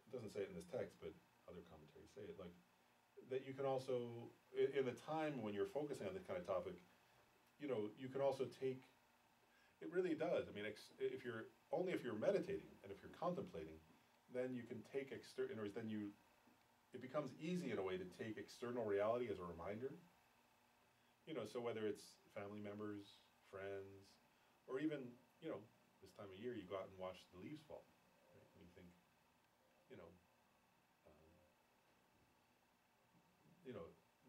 it doesn't say it in this text, but other commentaries say it, like, that you can also, in the time when you're focusing on this kind of topic, you can also take, it really does. I mean, if you're meditating and if you're contemplating, then you can take in other words, then it becomes easy in a way to take external reality as a reminder. So whether it's family members, friends, or even, this time of year you go out and watch the leaves fall, right? And you think,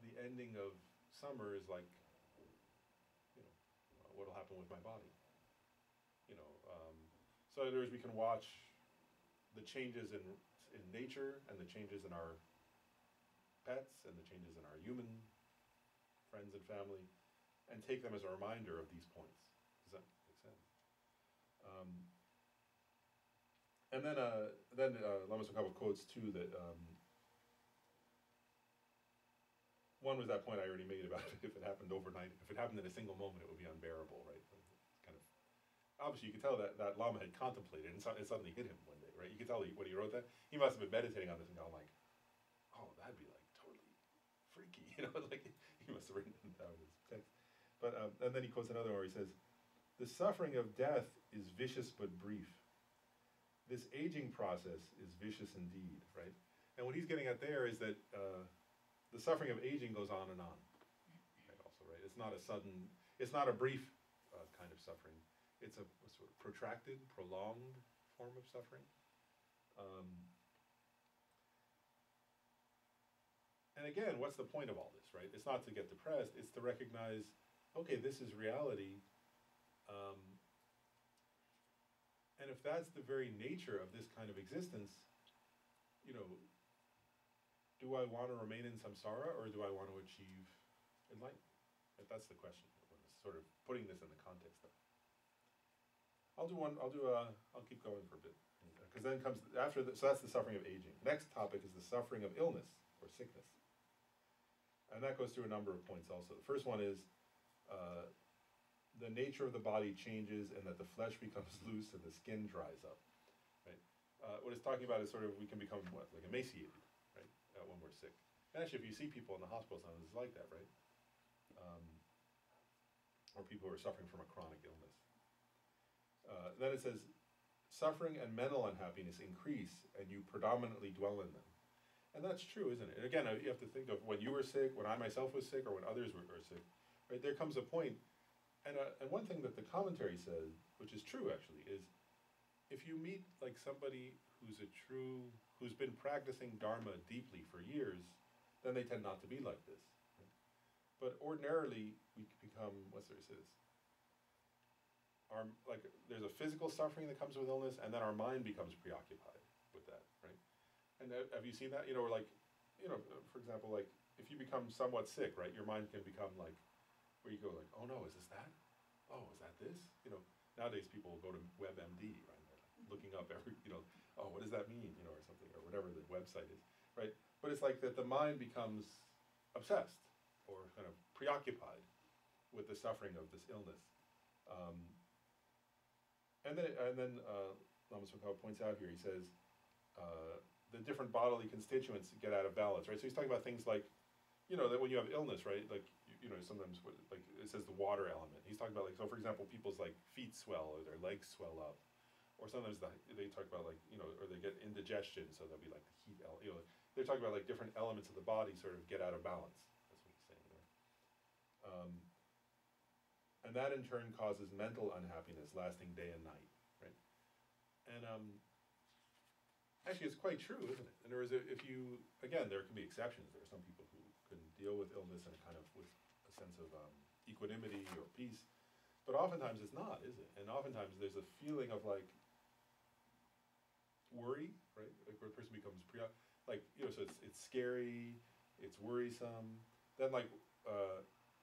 the ending of summer is like, what'll happen with my body? So in other words, we can watch the changes in nature and the changes in our pets and the changes in our human friends and family, and take them as a reminder of these points. Does that make sense? And then Lama Tsongkhapa quotes too that one was that point I already made about if it happened overnight, if it happened in a single moment, it would be unbearable, right? It's kind of, obviously you could tell that Lama had contemplated, and it suddenly hit him one day, right? You could tell when he wrote that, he must have been meditating on this and gone like, oh, that'd be like totally freaky, like he must have written it down in his text. But, and then he quotes another one where he says, the suffering of death is vicious but brief. This aging process is vicious indeed, right? And what he's getting at there is that the suffering of aging goes on and on, right, also, right? It's not a sudden, it's not a brief kind of suffering. It's a sort of protracted, prolonged form of suffering. And again, what's the point of all this, right? It's not to get depressed, it's to recognize, okay, this is reality. And if that's the very nature of this kind of existence, do I want to remain in samsara, or do I want to achieve enlightenment? That's the question. Sort of putting this in the context of. I'll keep going for a bit, because then comes after. So that's the suffering of aging. Next topic is the suffering of illness or sickness, and that goes through a number of points. Also, the first one is the nature of the body changes, and that the flesh becomes loose and the skin dries up. Right. What it's talking about is sort of we can become like emaciated, right, when we're sick. And actually, if you see people in the hospital, sometimes it's like that, right? Or people who are suffering from a chronic illness. Then it says, suffering and mental unhappiness increase, and you predominantly dwell in them. And that's true, isn't it? And again, you have to think of when you were sick, when I myself was sick, or when others were sick, right? There comes a point, and one thing that the commentary says, which is true actually, is if you meet like somebody who's been practicing Dharma deeply for years, then they tend not to be like this. Right? But ordinarily, we become, there's a physical suffering that comes with illness, and then our mind becomes preoccupied with that, right? And have you seen that? You know, or like, you know, for example, like if you become somewhat sick, right, your mind can become like, where you go like, oh no, is this that? Oh, is that this? You know, nowadays people go to WebMD, right? They're like looking up every, you know, oh, what does that mean? You know, or something, or whatever the website is, right? But it's like that the mind becomes obsessed or kind of preoccupied with the suffering of this illness. And then Lama Tsongkhapa points out here, he says, the different bodily constituents get out of balance, right? So he's talking about things like, you know, that when you have illness, right, like, you know, sometimes, like, it says the water element. He's talking about, like, so for example, people's, like, feet swell or their legs swell up. Or sometimes they talk about, like, you know, or they get indigestion, so there'll be, like, the heat, you know, they're talking about, like, different elements of the body sort of get out of balance. That's what he's saying there. And that, in turn, causes mental unhappiness lasting day and night, right? And, actually, it's quite true, isn't it? And there is, if you, again, there can be exceptions. There are some people who can deal with illness and kind of with a sense of equanimity or peace, but oftentimes it's not, is it? And oftentimes there's a feeling of like worry, right? Like where a person becomes like, you know, so it's scary, it's worrisome. Then like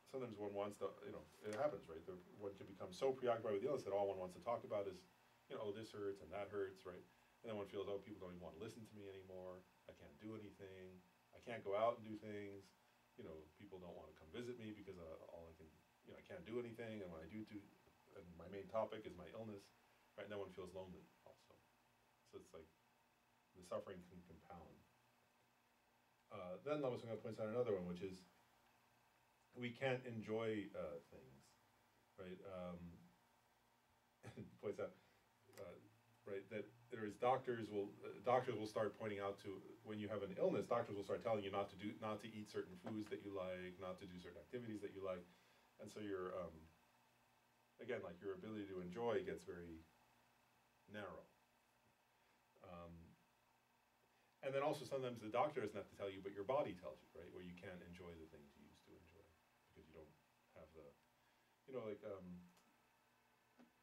sometimes one wants to, you know, it happens, right? One can become so preoccupied with illness that all one wants to talk about is, you know, oh, this hurts and that hurts, right? And then one feels, oh, people don't even want to listen to me anymore. I can't do anything. I can't go out and do things. You know, people don't want to come visit me because all I can, you know, I can't do anything. And when I do, and my main topic is my illness, right? And then one feels lonely also. So it's like the suffering can compound. Then Lama Tsongkhapa points out another one, which is we can't enjoy things, right? Points out, right, that there is doctors will start pointing out to when you have an illness, doctors will start telling you not to eat certain foods that you like, not to do certain activities that you like, and so your again, like your ability to enjoy gets very narrow. And then also sometimes the doctor doesn't have to tell you, but your body tells you, right, where you can't enjoy the things you used to enjoy because you don't have the, you know, like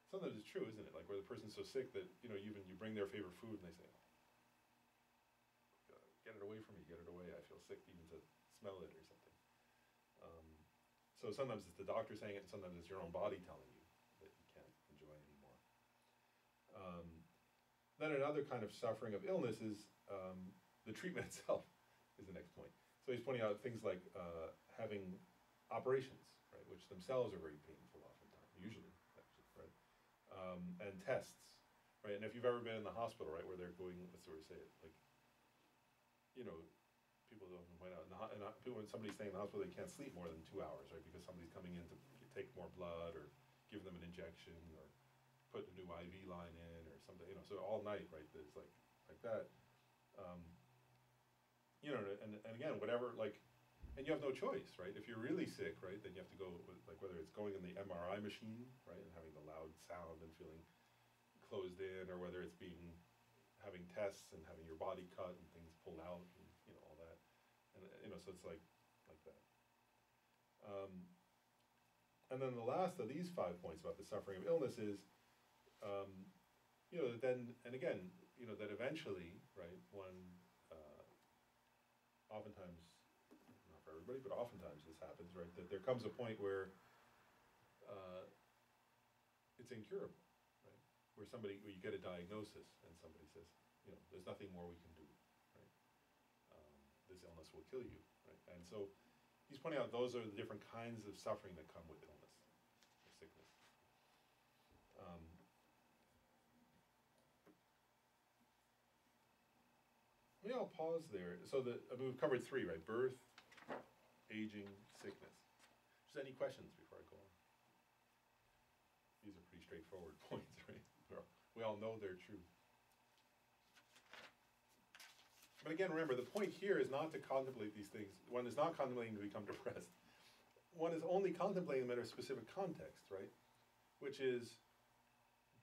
sometimes it's true, isn't it? Like where the person's so sick that, you know, even you bring their favorite food and they say, oh, get it away from me, get it away. I feel sick even to smell it or something. So sometimes it's the doctor saying it, and sometimes it's your own body telling you that you can't enjoy anymore. Then another kind of suffering of illness is the treatment itself is the next point. So he's pointing out things like having operations, right, which themselves are very painful oftentimes, usually, actually, right? And tests, right? And if you've ever been in the hospital, right, where they're going, what's the word to say it, like, you know, people don't point out, people, when somebody's staying in the hospital, they can't sleep more than 2 hours, right, because somebody's coming in to take more blood or give them an injection or put a new IV line in or something, you know, so all night, right, there's like that. You know, and again, whatever, like, and you have no choice, right? If you're really sick, right, then you have to go, with, like, whether it's going in the MRI machine, right, and having the loud sound and feeling closed in, or whether it's having tests and having your body cut and things pulled out, and, you know, all that. And, you know, so it's like that. And then the last of these 5 points about the suffering of illness is, you know, then, and again, you know, that eventually, right, one, oftentimes, not for everybody, but oftentimes this happens, right, that there comes a point where it's incurable, right, where you get a diagnosis and somebody says, you know, there's nothing more we can do, right, this illness will kill you, right, and so he's pointing out those are the different kinds of suffering that come with illness or sickness. Maybe I'll pause there. So we've covered 3, right? Birth, aging, sickness. Just any questions before I go on? These are pretty straightforward points, right? We all know they're true. But again, remember, the point here is not to contemplate these things. One is not contemplating to become depressed. One is only contemplating them in a specific context, right? Which is,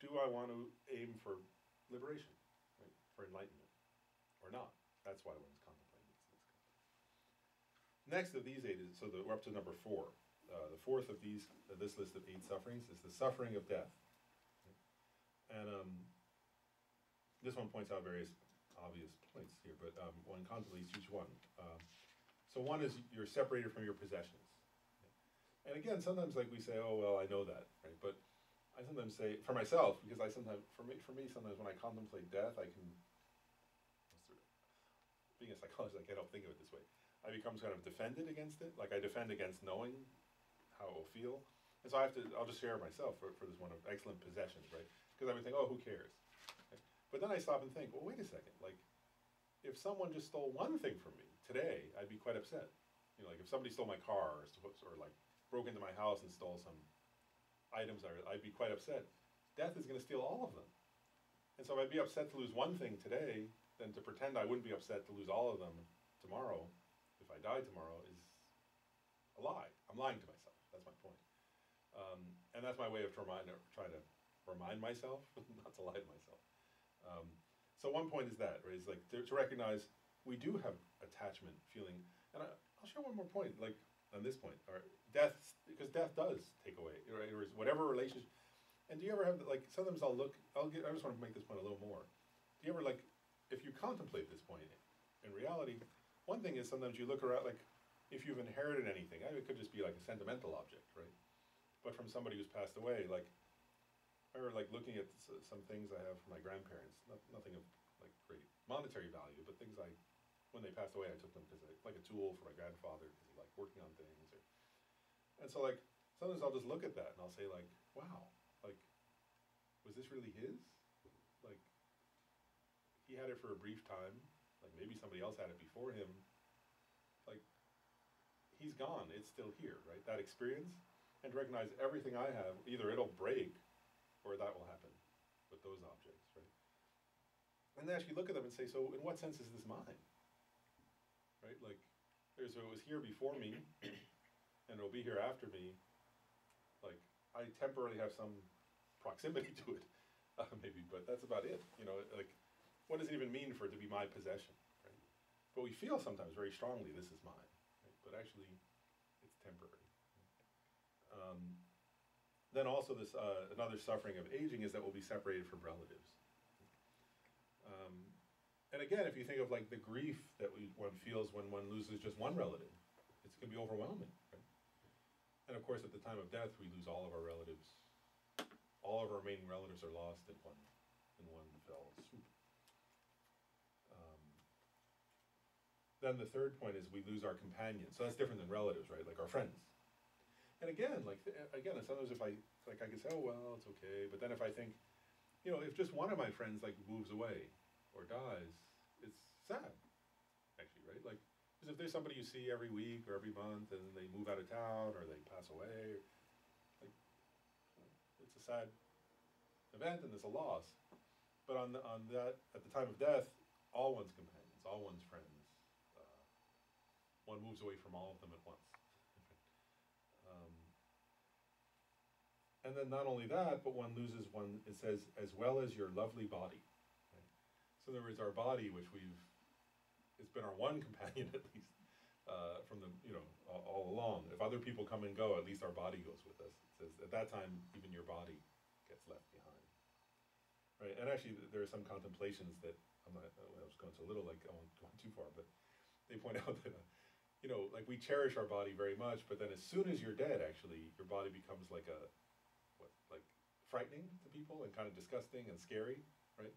do I want to aim for liberation, right? For enlightenment, or not? That's why one's contemplating these things. Next of these 8 is, so we're up to number 4. The fourth of these, this list of 8 sufferings is the suffering of death. And this one points out various obvious points here, but one contemplates each one. So one is you're separated from your possessions. And again, sometimes like we say, oh, well, I know that, right? But I sometimes say, for myself, because for me, sometimes when I contemplate death, I can, being a psychologist, I can't help think of it this way. I become kind of defended against it. Like I defend against knowing how it will feel. And so I'll just share myself for this one of excellent possessions, right? Because I would think, oh, who cares? Right? But then I stop and think, well, wait a second. Like, if someone just stole one thing from me today, I'd be quite upset. You know, like if somebody stole my car or like broke into my house and stole some items, I'd be quite upset. Death is going to steal all of them. And so if I'd be upset to lose one thing today, then to pretend I wouldn't be upset to lose all of them tomorrow, if I died tomorrow, is a lie. I'm lying to myself. That's my point. And that's my way of trying to remind myself, not to lie to myself. So one point is that, right? Is like to recognize we do have attachment feeling. And I'll share one more point, like on this point, or death, because death does take away, right? Or whatever relationship. And do you ever have, like, sometimes I just want to make this point a little more. Do you ever, like, if you contemplate this point, in reality, one thing is sometimes you look around, like, if you've inherited anything, it could just be like a sentimental object, right? But from somebody who's passed away, like, I remember like looking at some things I have from my grandparents, nothing of like great monetary value, but things when they passed away, I took them because like a tool for my grandfather because he liked working on things. And so like, sometimes I'll just look at that and I'll say like, wow, like, was this really his? Like, he had it for a brief time, like maybe somebody else had it before him. Like, he's gone, it's still here, right? That experience, and to recognize everything I have, either it'll break or that will happen with those objects, right? And then actually look at them and say, so in what sense is this mine? Right? Like, it was here before me, and it'll be here after me. Like, I temporarily have some proximity to it, maybe, but that's about it. You know, like, what does it even mean for it to be my possession, right? But we feel sometimes very strongly, this is mine, right? But actually, it's temporary. Then also this another suffering of aging is that we'll be separated from relatives. And again, if you think of like the grief that one feels when one loses just one relative, it can be overwhelming. Right? And of course, at the time of death, we lose all of our relatives. All of our remaining relatives are lost in one fell swoop. Then the third point is we lose our companions. So that's different than relatives, right? Like our friends. And again, sometimes if I can say, oh, well, it's okay. But then if I think, you know, if just one of my friends like moves away or dies, it's sad, actually, right? Like, because if there's somebody you see every week or every month and they move out of town or they pass away, like, it's a sad event and it's a loss. But on that, at the time of death, all one's companions, all one's friends, one moves away from all of them at once. And then not only that, but one loses one, it says, as well as your lovely body. Right? So in other words, our body, which it's been our one companion at least, from the, you know, all along. If other people come and go, at least our body goes with us. It says, at that time, even your body gets left behind. Right? And actually, there are some contemplations that, I was going to a little, like, I won't go too far, but they point out that, you know, like we cherish our body very much, but then as soon as you're dead, actually, your body becomes like frightening to people and kind of disgusting and scary, right?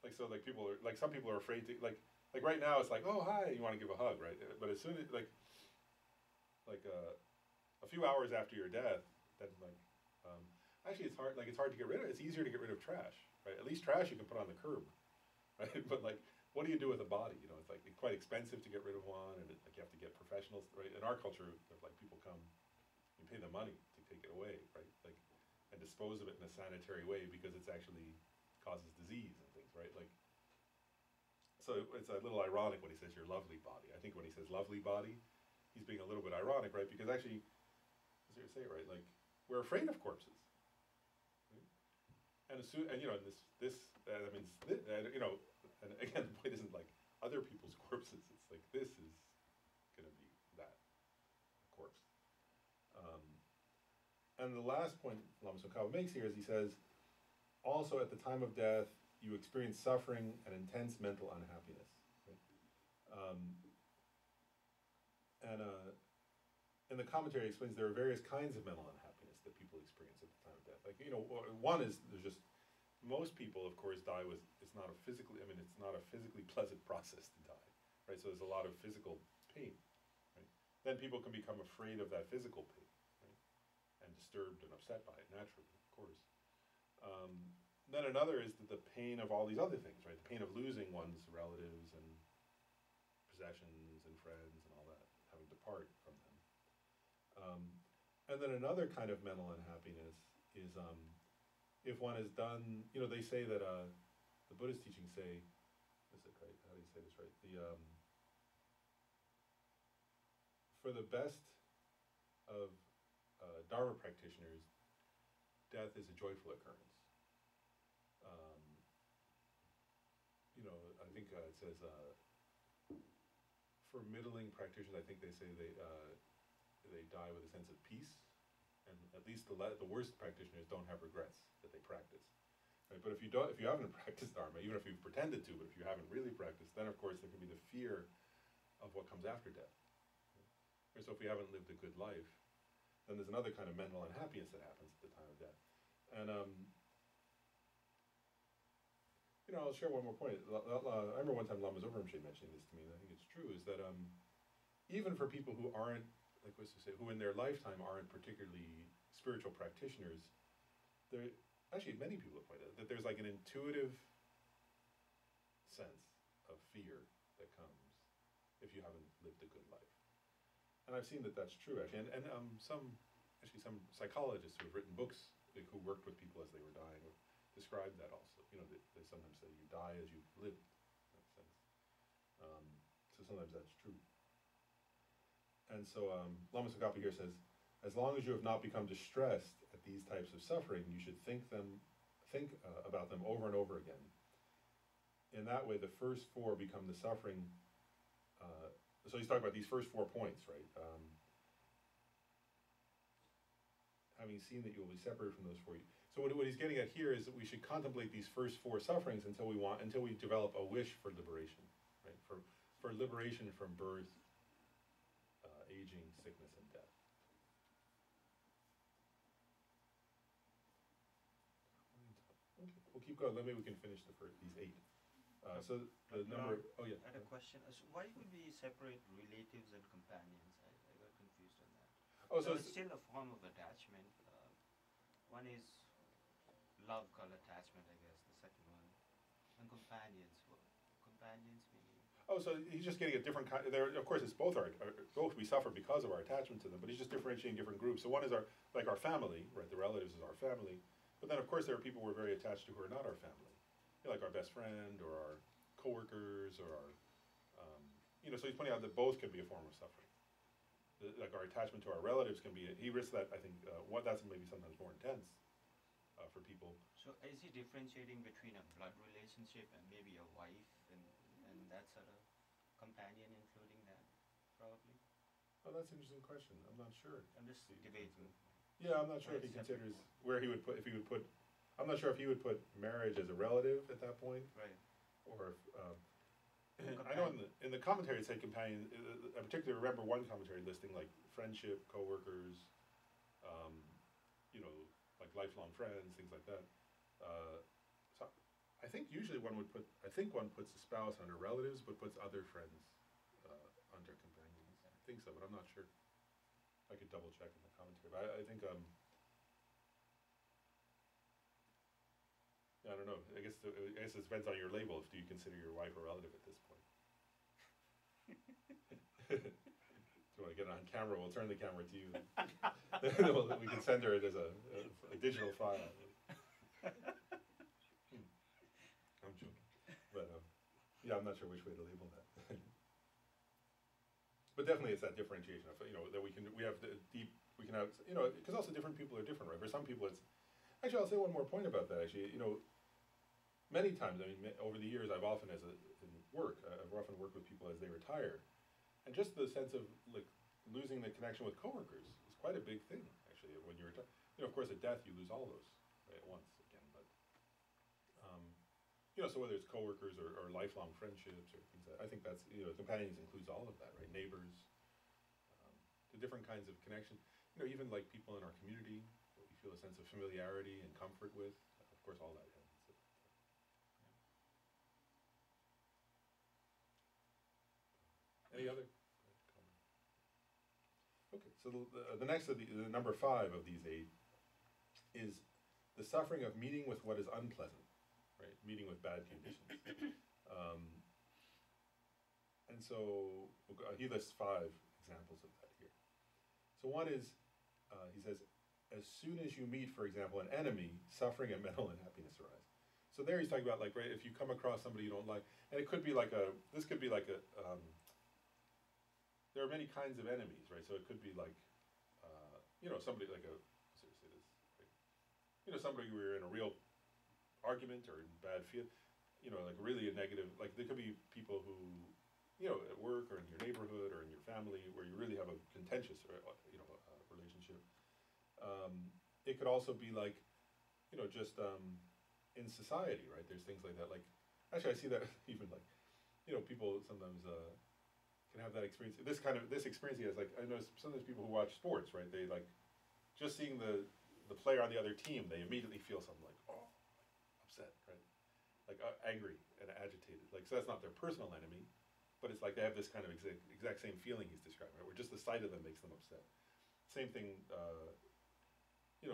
Like, so like some people are afraid to, like right now it's like, oh, hi, you want to give a hug, right? But as soon as, a few hours after your death, then actually it's hard to get rid of, it's easier to get rid of trash, right? At least trash you can put on the curb, right? But like, what do you do with a body? You know, it's like it's quite expensive to get rid of one, and like you have to get professionals, right? In our culture, like people come, you pay them money to take it away, right? Like, and dispose of it in a sanitary way because it's actually causes disease and things, right? Like, so so it's a little ironic when he says your lovely body. I think when he says lovely body, he's being a little bit ironic, right? Because actually, as you say, right, like, we're afraid of corpses. Right? And you know, that means, you know, and again, the point isn't like other people's corpses. It's like, this is going to be that corpse. And the last point Lama Tsongkhapa makes here is he says, also at the time of death, you experience suffering and intense mental unhappiness. Right? In the commentary, it explains there are various kinds of mental unhappiness that people experience at the time of death. Like, you know, one is there's just, most people, of course, die with, it's not a physically pleasant process to die, right? So there's a lot of physical pain, right? Then people can become afraid of that physical pain, right? And disturbed and upset by it, naturally, of course. Then another is the pain of all these other things, right? The pain of losing one's relatives and possessions and friends and all that, having to part from them. And then another kind of mental unhappiness is if one has done, you know, they say that the Buddhist teachings say, is it right? How do you say this right? For the best of Dharma practitioners, death is a joyful occurrence. You know, I think it says for middling practitioners, I think they say they die with a sense of peace, and at least the worst practitioners don't have regrets that they practice. Right? But if you haven't practiced Dharma, even if you've pretended to, but if you haven't really practiced, then of course there can be the fear of what comes after death. Right? So if we haven't lived a good life, then there's another kind of mental unhappiness that happens at the time of death. And you know, I'll share one more point. I remember one time Lama Zopa mentioning this to me, and I think it's true, is that even for people who aren't, like what's to say, who in their lifetime aren't particularly spiritual practitioners, there actually many people have pointed out that there's like an intuitive sense of fear that comes if you haven't lived a good life. And I've seen that that's true, actually. And some psychologists who have written books, like, who worked with people as they were dying, describe that also. You know, they sometimes say you die as you've lived, in that sense. So sometimes that's true. And so Lama Tsongkhapa here says, as long as you have not become distressed at these types of suffering, you should think about them over and over again. In that way, the first four become the suffering. So he's talking about these first 4 points, right? Having seen that you will be separated from those 4. So what he's getting at here is that we should contemplate these first 4 sufferings until we develop a wish for liberation, right? For liberation from birth, aging, sickness, and death. Okay, we'll keep going. Maybe we can finish these 8. So the number. Oh yeah. I had a question. So why would we separate relatives and companions? I got confused on that. Oh, So so it's still a form of attachment. One is love called attachment, I guess. The second one, and companions. Well, companions meaning. Oh, so he's just getting a different kind. There, of course, it's both both we suffer because of our attachment to them, but he's just differentiating different groups. So one is our family, right? The relatives is our family, but then of course there are people we're very attached to who are not our family, you know, like our best friend or our coworkers or our, you know. So he's pointing out that both can be a form of suffering. Like our attachment to our relatives can be. He risks that. I think that's maybe sometimes more intense for people. So is he differentiating between a blood relationship and maybe a wife and that sort of companion, including that, probably? Oh, that's an interesting question. I'm not sure. I'm just debating. Yeah, I'm not sure if he considers where he would put, if he would put, I'm not sure if he would put marriage as a relative at that point. Right. Or if, I know in the commentary it said companion, I particularly remember one commentary listing like friendship, co-workers, you know, like lifelong friends, things like that. So I think usually one puts a spouse under relatives, but puts other friends under companions. I think so, but I'm not sure. I could double check in the commentary, but I think I don't know. I guess it depends on your label. Do you consider your wife a relative at this point? Do you want to get it on camera? We'll turn the camera to you. We can send her it as a digital file. I'm joking, but Yeah, I'm not sure which way to label that. But definitely it's that differentiation of, that we have the deep, we can have, because also different people are different, right? For some people it's, actually I'll say one more point about that, actually, many times, I mean, over the years I've often, in work, I've often worked with people as they retire, and just the sense of, like, losing the connection with coworkers is quite a big thing, actually, when you retire. Of course at death you lose all those, right, at once again, but, so whether it's coworkers or lifelong friendships or things I think that's, companions includes all of that, right? Neighbors, the different kinds of connection. Even like people in our community that we feel a sense of familiarity and comfort with. Of course, all that happens. Any other comment? Okay, so the next of the number 5 of these 8 is the suffering of meeting with what is unpleasant. Right, meeting with bad conditions. And so he lists 5 examples of that here. So one is, he says, as soon as you meet, for example, an enemy, suffering and mental unhappiness arise. So there he's talking about, like, right, if you come across somebody you don't like, and it could be like this could be like there are many kinds of enemies, right? So it could be like, somebody like somebody who you're in a real argument or in bad feel, like really a negative, like there could be people who, at work or in your neighborhood or in your family where you really have a contentious, relationship. It could also be like, just in society, right? There's things like that. Like, actually, I see that even like, people sometimes can have that experience. This experience he has, like, I know sometimes people who watch sports, right? They like just seeing the player on the other team, they immediately feel something like, oh, upset, right? Like angry and agitated. Like, so that's not their personal enemy, but it's like they have this kind of exact same feeling he's describing, right? Where just the sight of them makes them upset. Same thing,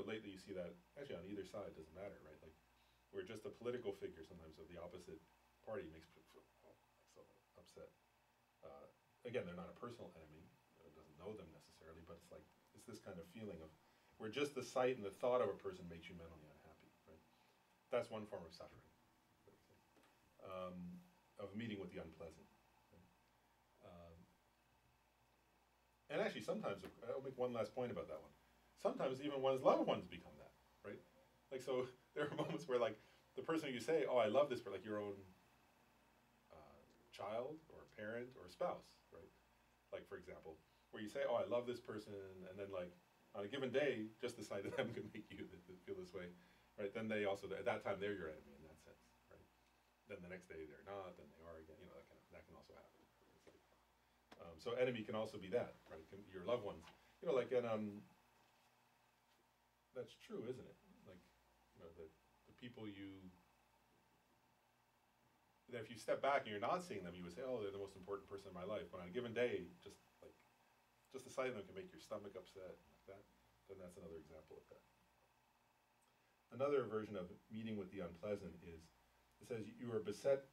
lately you see that, actually on either side, doesn't matter, right? Like, where just a political figure sometimes of the opposite party makes people feel, so upset. Again, they're not a personal enemy, doesn't know them necessarily, but it's like, it's this kind of feeling of, where just the sight and the thought of a person makes you mentally unhappy, right? That's one form of suffering. Of meeting with the unpleasant. And actually sometimes, I'll make one last point about that one. Sometimes even one's loved ones become that, right? Like, so there are moments where, like, the person you say, oh, I love this, like your own child or parent or spouse, right? Like, for example, where you say, oh, I love this person, and then, like, on a given day, just the sight of them can make you feel this way, right? Then they also, at that time, they're your enemy in that sense, right? Then the next day they're not, then they are again, that can also happen. Like, so enemy can also be that, right? Your loved ones, like, and that's true, isn't it? Like, the people that if you step back and you're not seeing them, you would say, oh, they're the most important person in my life. But on a given day, just the sight of them can make your stomach upset, like that. Then that's another example of that. Another version of meeting with the unpleasant is, it says you are beset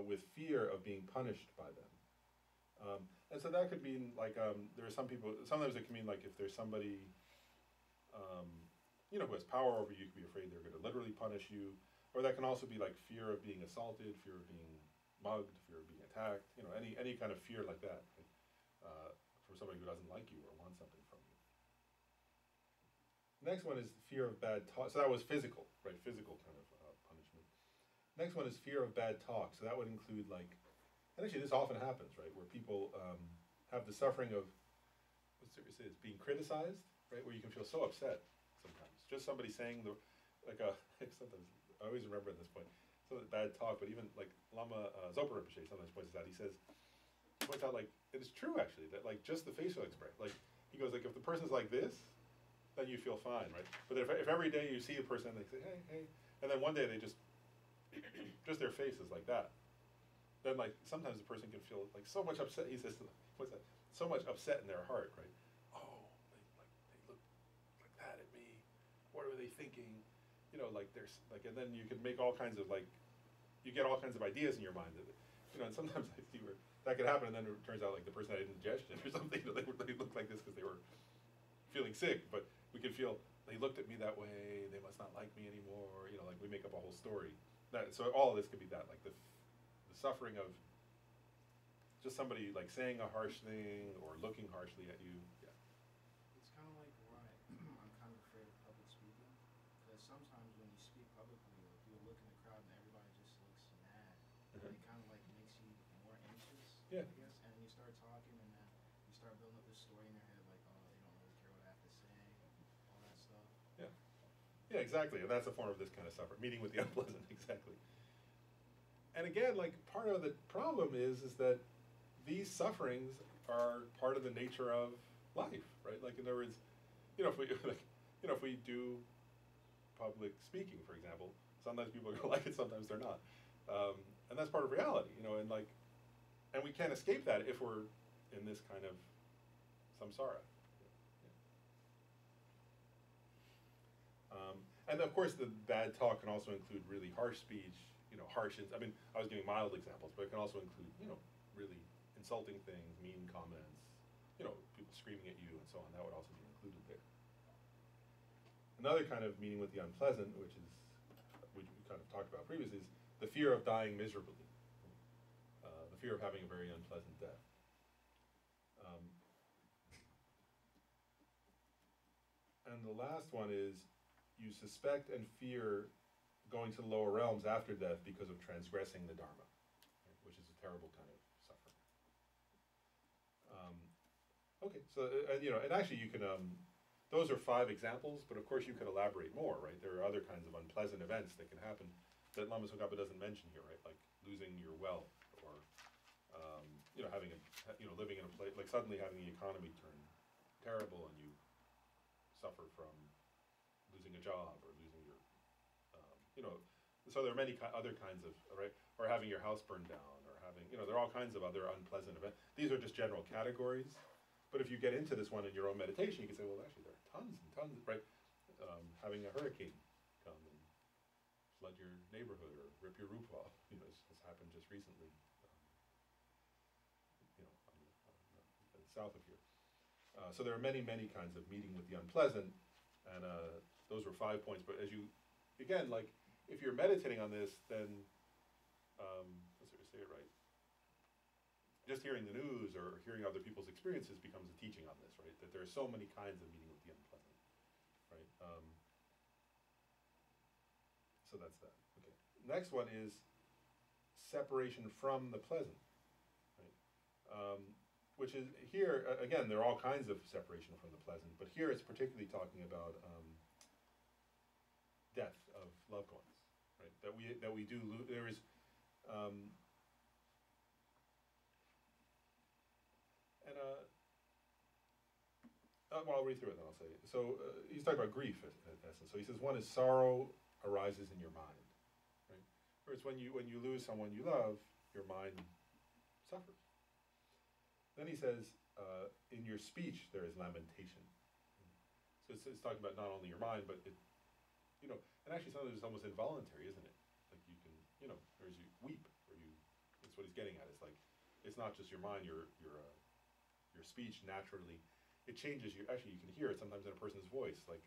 with fear of being punished by them. And so that could mean, like, there are some people, sometimes it can mean, like, if there's somebody, who has power over you, you could be afraid they're going to literally punish you. Or that can also be like fear of being assaulted, fear of being mugged, fear of being attacked, any kind of fear like that, right? From somebody who doesn't like you or wants something from you. Next one is fear of bad talk. So that was physical, right? Physical kind of punishment. Next one is fear of bad talk. So that would include, like, and actually this often happens, right? Where people have the suffering of, what's it is, being criticized, right? Where you can feel so upset sometimes. Just somebody saying sometimes, I always remember at this point, some bad talk, but even like Lama Zopa Rinpoche sometimes points out, he points out, like, it is true actually, that, like, just the facial expression, like, he goes, like, if the person's like this, then you feel fine, right? But if every day you see a person and they say, hey, hey, and then one day they just their face is like that, then, like, sometimes the person can feel, like, so much upset, he says, what's that, so much upset in their heart, right? Oh, they look like that at me, what are they thinking? Like, there's, like, and then you could make all kinds of, like, you get all kinds of ideas in your mind that, and sometimes I see where that could happen, and then it turns out, like, the person had indigestion or something, they looked like this because they were feeling sick, but we could feel, they looked at me that way, they must not like me anymore, like, we make up a whole story. So all of this could be that, like, the suffering of just somebody like saying a harsh thing or looking harshly at you. Yeah. It's kind of like why I'm kind of afraid of public speaking, because sometimes when you speak publicly, like you'll look in the crowd and everybody just looks mad, and it kind of like makes you more anxious, Yeah. I guess. And then you start talking, and then you start building up this story in your head, like, oh, they don't really care what I have to say, all that stuff. Yeah. Yeah, exactly. And that's a form of this kind of suffering, meeting with the unpleasant, exactly. And again, like part of the problem is that these sufferings are part of the nature of life, right? Like in other words, if we like, if we do public speaking, for example, sometimes people are gonna like it, sometimes they're not, and that's part of reality, and like, and we can't escape that if we're in this kind of samsara. And of course, the bad talk can also include really harsh speech, I mean, I was giving mild examples, but it can also include, really insulting things, mean comments, people screaming at you and so on. That would also be included there. Another kind of meeting with the unpleasant, which is, we kind of talked about previously, is the fear of dying miserably, the fear of having a very unpleasant death. And the last one is, you suspect and fear going to the lower realms after death because of transgressing the Dharma, right, which is a terrible kind of suffering. Okay, so, and actually you can, those are 5 examples, but of course you could elaborate more, right? There are other kinds of unpleasant events that can happen that Lama Tsongkhapa doesn't mention here, right? Like losing your wealth, or, having living in a place, like suddenly having the economy turn terrible and you suffer from losing a job or losing your, so there are many other kinds of, right, or having your house burned down, or having, there are all kinds of other unpleasant events. These are just general categories, but if you get into this one in your own meditation, you can say, well, actually there are tons and tons, right? Having a hurricane come and flood your neighborhood or rip your roof off, has happened just recently, south of here. So there are many, many kinds of meeting with the unpleasant, and those were 5 points. But as you, again, like, if you're meditating on this, then, let's see if I say it right, just hearing the news or hearing other people's experiences becomes a teaching on this, right? That there are so many kinds of meeting with the unpleasant, right? So that's that. Okay. Next one is separation from the pleasant, right? Which is here, again, there are all kinds of separation from the pleasant, but here it's particularly talking about death of loved ones, right? That we do lose. There is, well, I'll read through it, then I'll say it. So he's talking about grief, in essence. So he says, one is sorrow arises in your mind, right? Whereas when you lose someone you love, your mind suffers. Then he says, in your speech there is lamentation. So it's talking about not only your mind, but it, and actually sometimes it's almost involuntary, isn't it? Like you can, or as you weep, or you, that's what he's getting at. It's like, it's not just your mind, your speech naturally, it changes. Actually you can hear it sometimes in a person's voice. Like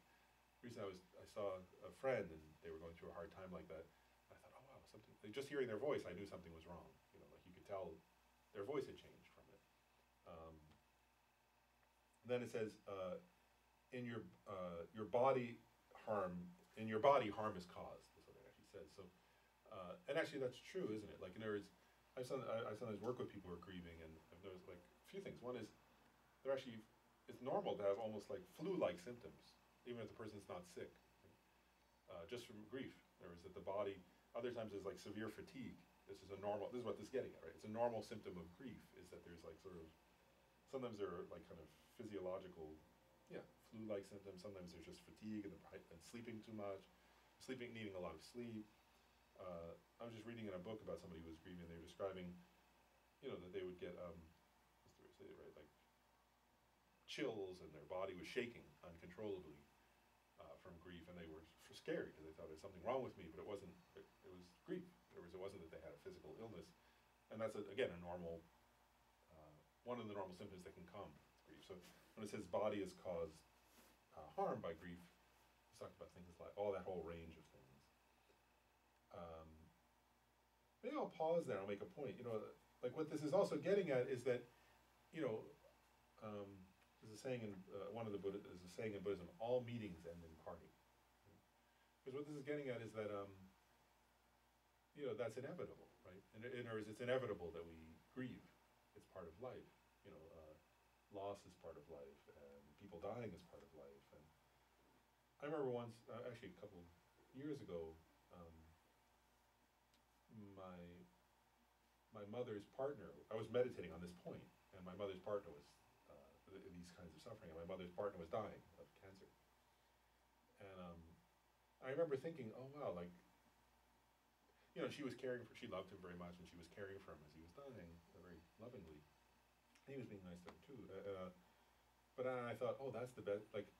recently I saw a friend and they were going through a hard time like that. I thought, oh wow, something, like just hearing their voice, I knew something was wrong. Like you could tell their voice had changed from it. Then it says, in your body harm is caused. That's what it actually says. So, and actually that's true, isn't it? Like in other words, I sometimes work with people who are grieving, and I've noticed like a few things. One is it's normal to have almost like flu-like symptoms, even if the person's not sick, just from grief. In other words, that the body, other times there's like severe fatigue. This is what this is getting at, right? It's a normal symptom of grief, is that there's like sort of, sometimes there are like kind of physiological, flu-like symptoms. Sometimes there's just fatigue and sleeping too much, needing a lot of sleep. I was just reading in a book about somebody who was grieving. They were describing, that they would get, what's the way to say it, right? Like chills, and their body was shaking uncontrollably from grief, and they were scared because they thought there's something wrong with me, but it wasn't. It was grief. It wasn't that they had a physical illness, and that's again a normal. One of the normal symptoms that can come with grief. So when it says body is caused harm by grief, it's talking about things like all that whole range of things. I'll pause there. I'll make a point. Like what this is also getting at is that, you know, there's a saying in one of the Buddha. There's a saying in Buddhism: all meetings end in parting. Because what this is getting at is that, that's inevitable, right? In other words, it's inevitable that we grieve. It's part of life. Loss is part of life, and people dying is part of life. And I remember once, actually a couple years ago, my mother's partner. I was meditating on this point, and my mother's partner was these kinds of suffering, and my mother's partner was dying of cancer. And I remember thinking, oh wow, like, she was caring for. She loved him very much, and she was caring for him as he was dying, very lovingly. He was being nice to her too. But I thought, oh, that's the best. Like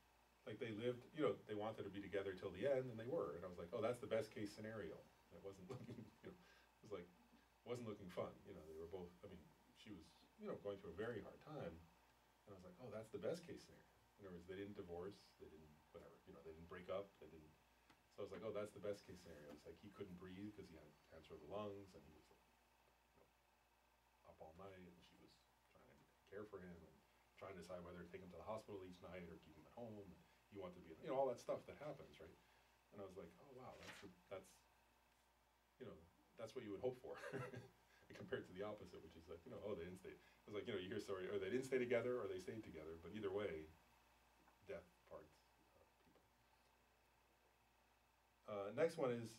they lived. They wanted to be together till the end, and they were. And I was like, oh, that's the best case scenario. It wasn't looking. It was like, wasn't looking fun. They were both. I mean, she was, going through a very hard time, and I was like, oh, that's the best case scenario. In other words, they didn't divorce. They didn't whatever. They didn't break up. They didn't. So I was like, oh, that's the best case scenario. It's like he couldn't breathe because he had cancer of the lungs, and he was up all night, and she was trying to care for him and trying to decide whether to take him to the hospital each night or keep him at home. And he wanted to be, all that stuff that happens, right? And I was like, oh wow, that's what you would hope for, compared to the opposite, which is like, oh, they didn't stay. It was like, you hear a story, or they didn't stay together, or they stayed together, but either way, death parts people. Next one is,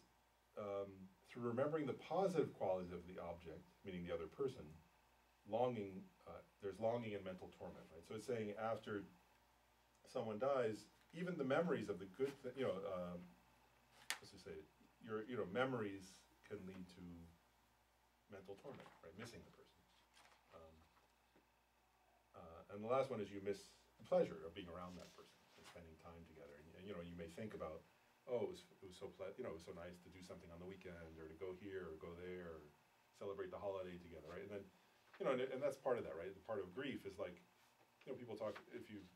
through remembering the positive qualities of the object, meaning the other person, longing, there's longing and mental torment, right? So it's saying after someone dies, even the memories of the good, let's just say, your memories can lead to mental torment, right? Missing the person. And the last one is you miss the pleasure of being around that person and spending time together. And you may think about, oh, it was so it was so nice to do something on the weekend, or to go here or go there, or celebrate the holiday together, right? And then, and that's part of that, right? The part of grief is like, people talk, if you've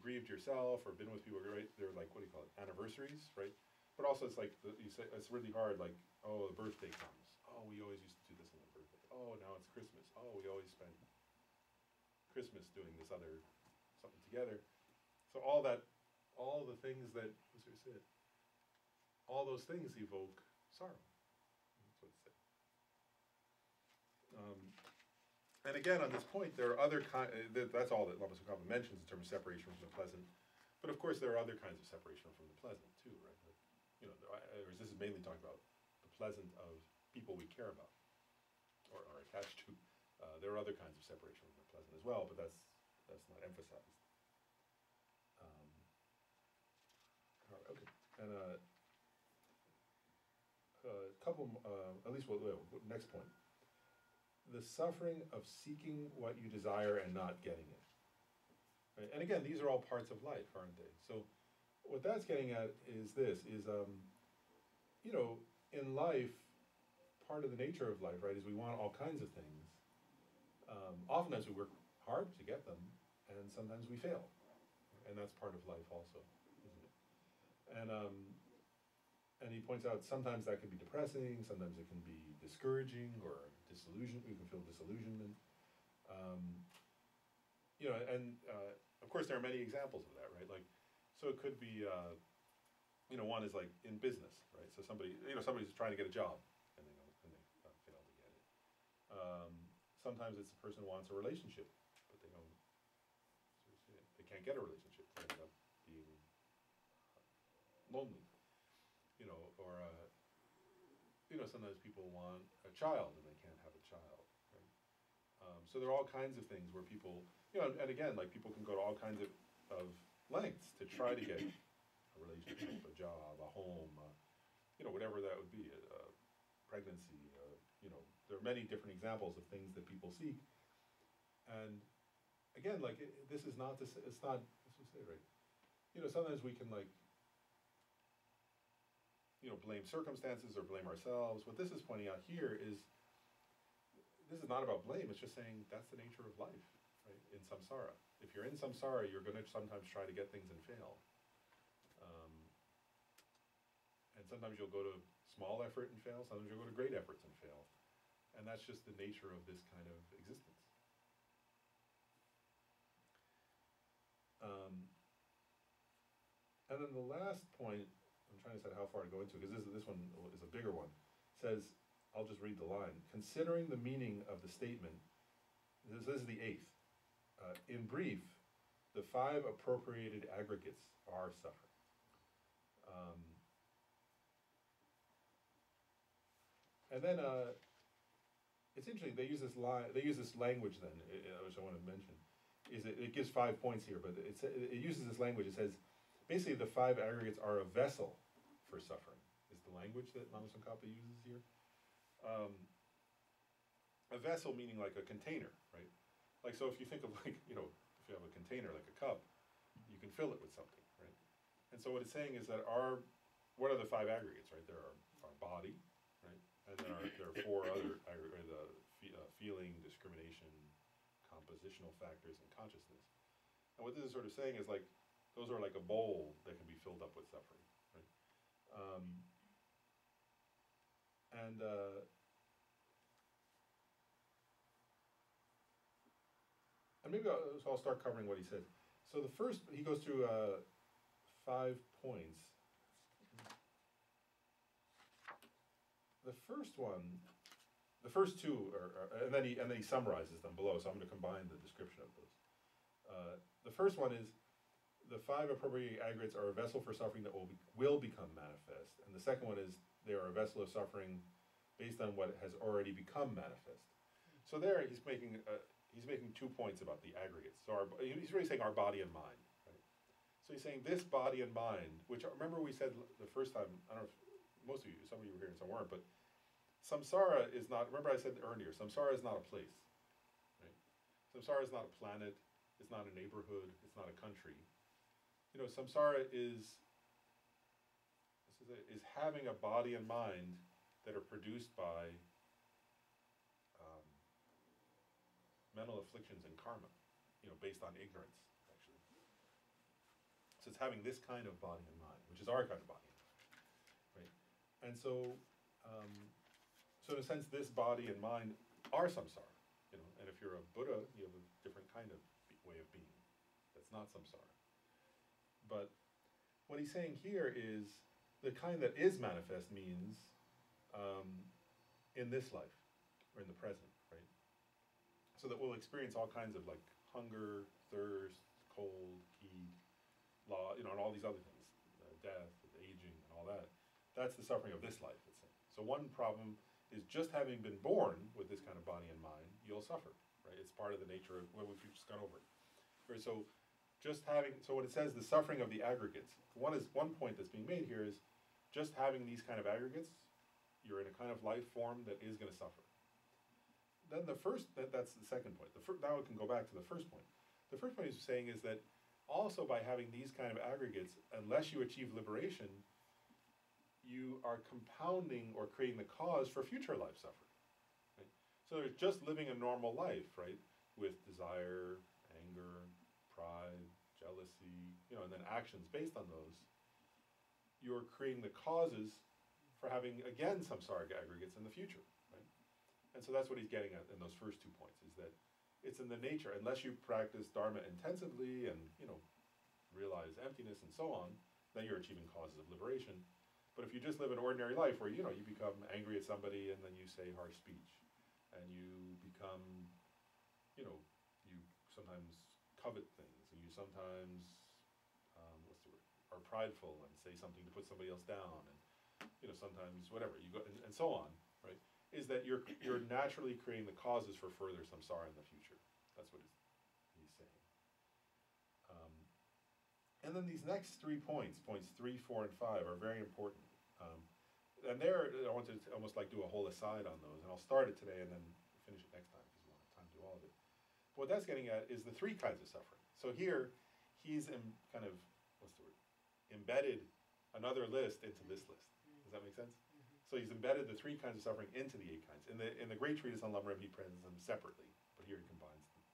grieved yourself or been with people, right? They're like, what do you call it? Anniversaries, right? But also it's like, you say, it's really hard, like, oh, the birthday comes. Oh, we always used to do this on the birthday. Oh, now it's Christmas. Oh, we always spend Christmas doing this other, something together. So all the things that, what's it say? All those things evoke sorrow. That's what it said. And again, on this point, there are other that's all that Lama Tsongkhapa mentions in terms of separation from the pleasant. But of course, there are other kinds of separation from the pleasant too, right? This is mainly talking about the pleasant of people we care about or are attached to. There are other kinds of separation from the pleasant as well, but that's not emphasized. All right, okay, and a couple, at least, next point. The suffering of seeking what you desire and not getting it. Right? And again, these are all parts of life, aren't they? So what that's getting at is in life, part of the nature of life, right, is we want all kinds of things. Oftentimes we work hard to get them, and sometimes we fail. And that's part of life also, isn't it? And he points out sometimes that can be depressing, sometimes it can be discouraging or disillusion. You can feel disillusionment. Of course there are many examples of that, right? Like, so it could be, one is like in business, right? So somebody's trying to get a job and they fail to get it. Sometimes it's the person wants a relationship, but they can't get a relationship. They end up being lonely. Or sometimes people want a child and they can't have a child, right? So there are all kinds of things where people, and again, like people can go to all kinds of lengths to try to get a relationship, a job, a home, whatever that would be, a pregnancy, there are many different examples of things that people seek. And again, like, this is not to say, it's not, let's just say, right? Sometimes we can, like, blame circumstances or blame ourselves. What this is pointing out here is, this is not about blame, it's just saying that's the nature of life, right? In samsara. If you're in samsara, you're going to sometimes try to get things and fail. And sometimes you'll go to small effort and fail, sometimes you'll go to great efforts and fail. And that's just the nature of this kind of existence. And then the last point, I'm trying to decide how far to go into, because this one is a bigger one, says, I'll just read the line. Considering the meaning of the statement, this is the 8th. In brief, the 5 appropriated aggregates are suffering. And then it's interesting. They use this language then, which I want to mention. It gives 5 points here, but it uses this language. It says basically the 5 aggregates are a vessel for suffering. Is the language that Lama Tsongkhapa uses here? A vessel meaning like a container, right? Like, so if you think of like, if you have a container like a cup, you can fill it with something, right? And so what it's saying is that what are the 5 aggregates, right? There are our body, right? And then there are 4 other aggregates, feeling, discrimination, compositional factors, and consciousness. And what this is sort of saying is like, those are like a bowl that can be filled up with suffering, right? And maybe I'll start covering what he says. So the first, he goes through 5 points. The first one, the first 2 and then he summarizes them below. So I'm going to combine the description of those. The first one is the 5 appropriate aggregates are a vessel for suffering that will become manifest, and the second one is they are a vessel of suffering based on what has already become manifest. So there he's making 2 points about the aggregates. So he's really saying our body and mind. Right? So he's saying this body and mind, which remember we said the first time, I don't know if most of you, some of you were here and some weren't, but samsara is not, remember I said earlier, samsara is not a place. Right? Samsara is not a planet, it's not a neighborhood, it's not a country. Samsara is having a body and mind that are produced by mental afflictions and karma, based on ignorance, actually. So it's having this kind of body and mind, which is our kind of body and mind, right? And so, so in a sense, this body and mind are samsara, and if you're a Buddha, you have a different kind of way of being. That's not samsara. But what he's saying here is the kind that is manifest means in this life, or in the present, right? So that we'll experience all kinds of like hunger, thirst, cold, heat, and all these other things, death, aging, and all that. That's the suffering of this life, it's saying. So one problem is just having been born with this kind of body and mind, you'll suffer, right? It's part of the nature of what we've just gone over. Right? So what it says, the suffering of the aggregates. One point that's being made here is just having these kind of aggregates, you're in a kind of life form that is going to suffer. Then that's the second point. Now we can go back to the first point. The first point he's saying is that also by having these kind of aggregates, unless you achieve liberation, you are compounding or creating the cause for future life suffering. Right? So there's just living a normal life, right, with desire, anger, pride, jealousy, and then actions based on those. You're creating the causes for having, again, samsaric aggregates in the future. Right? And so that's what he's getting at in those first 2 points, is that it's in the nature, unless you practice Dharma intensively and, realize emptiness and so on, then you're achieving causes of liberation. But if you just live an ordinary life where, you become angry at somebody and then you say harsh speech, and you become, you sometimes covet things, and you sometimes, are prideful and say something to put somebody else down, and, sometimes whatever, you go, and so on, right, is that you're naturally creating the causes for further samsara in the future. That's what he's saying. And then these next 3 points 3, 4, and 5, are very important. And there, I want to almost like do a whole aside on those, and I'll start it today and then finish it next time because we won't have time to do all of it. But what that's getting at is the 3 kinds of suffering. So here, he's embedded another list into this list. Does that make sense? So he's embedded the 3 kinds of suffering into the 8 kinds. In the great treatise on Lama, he presents them separately, but here he combines them.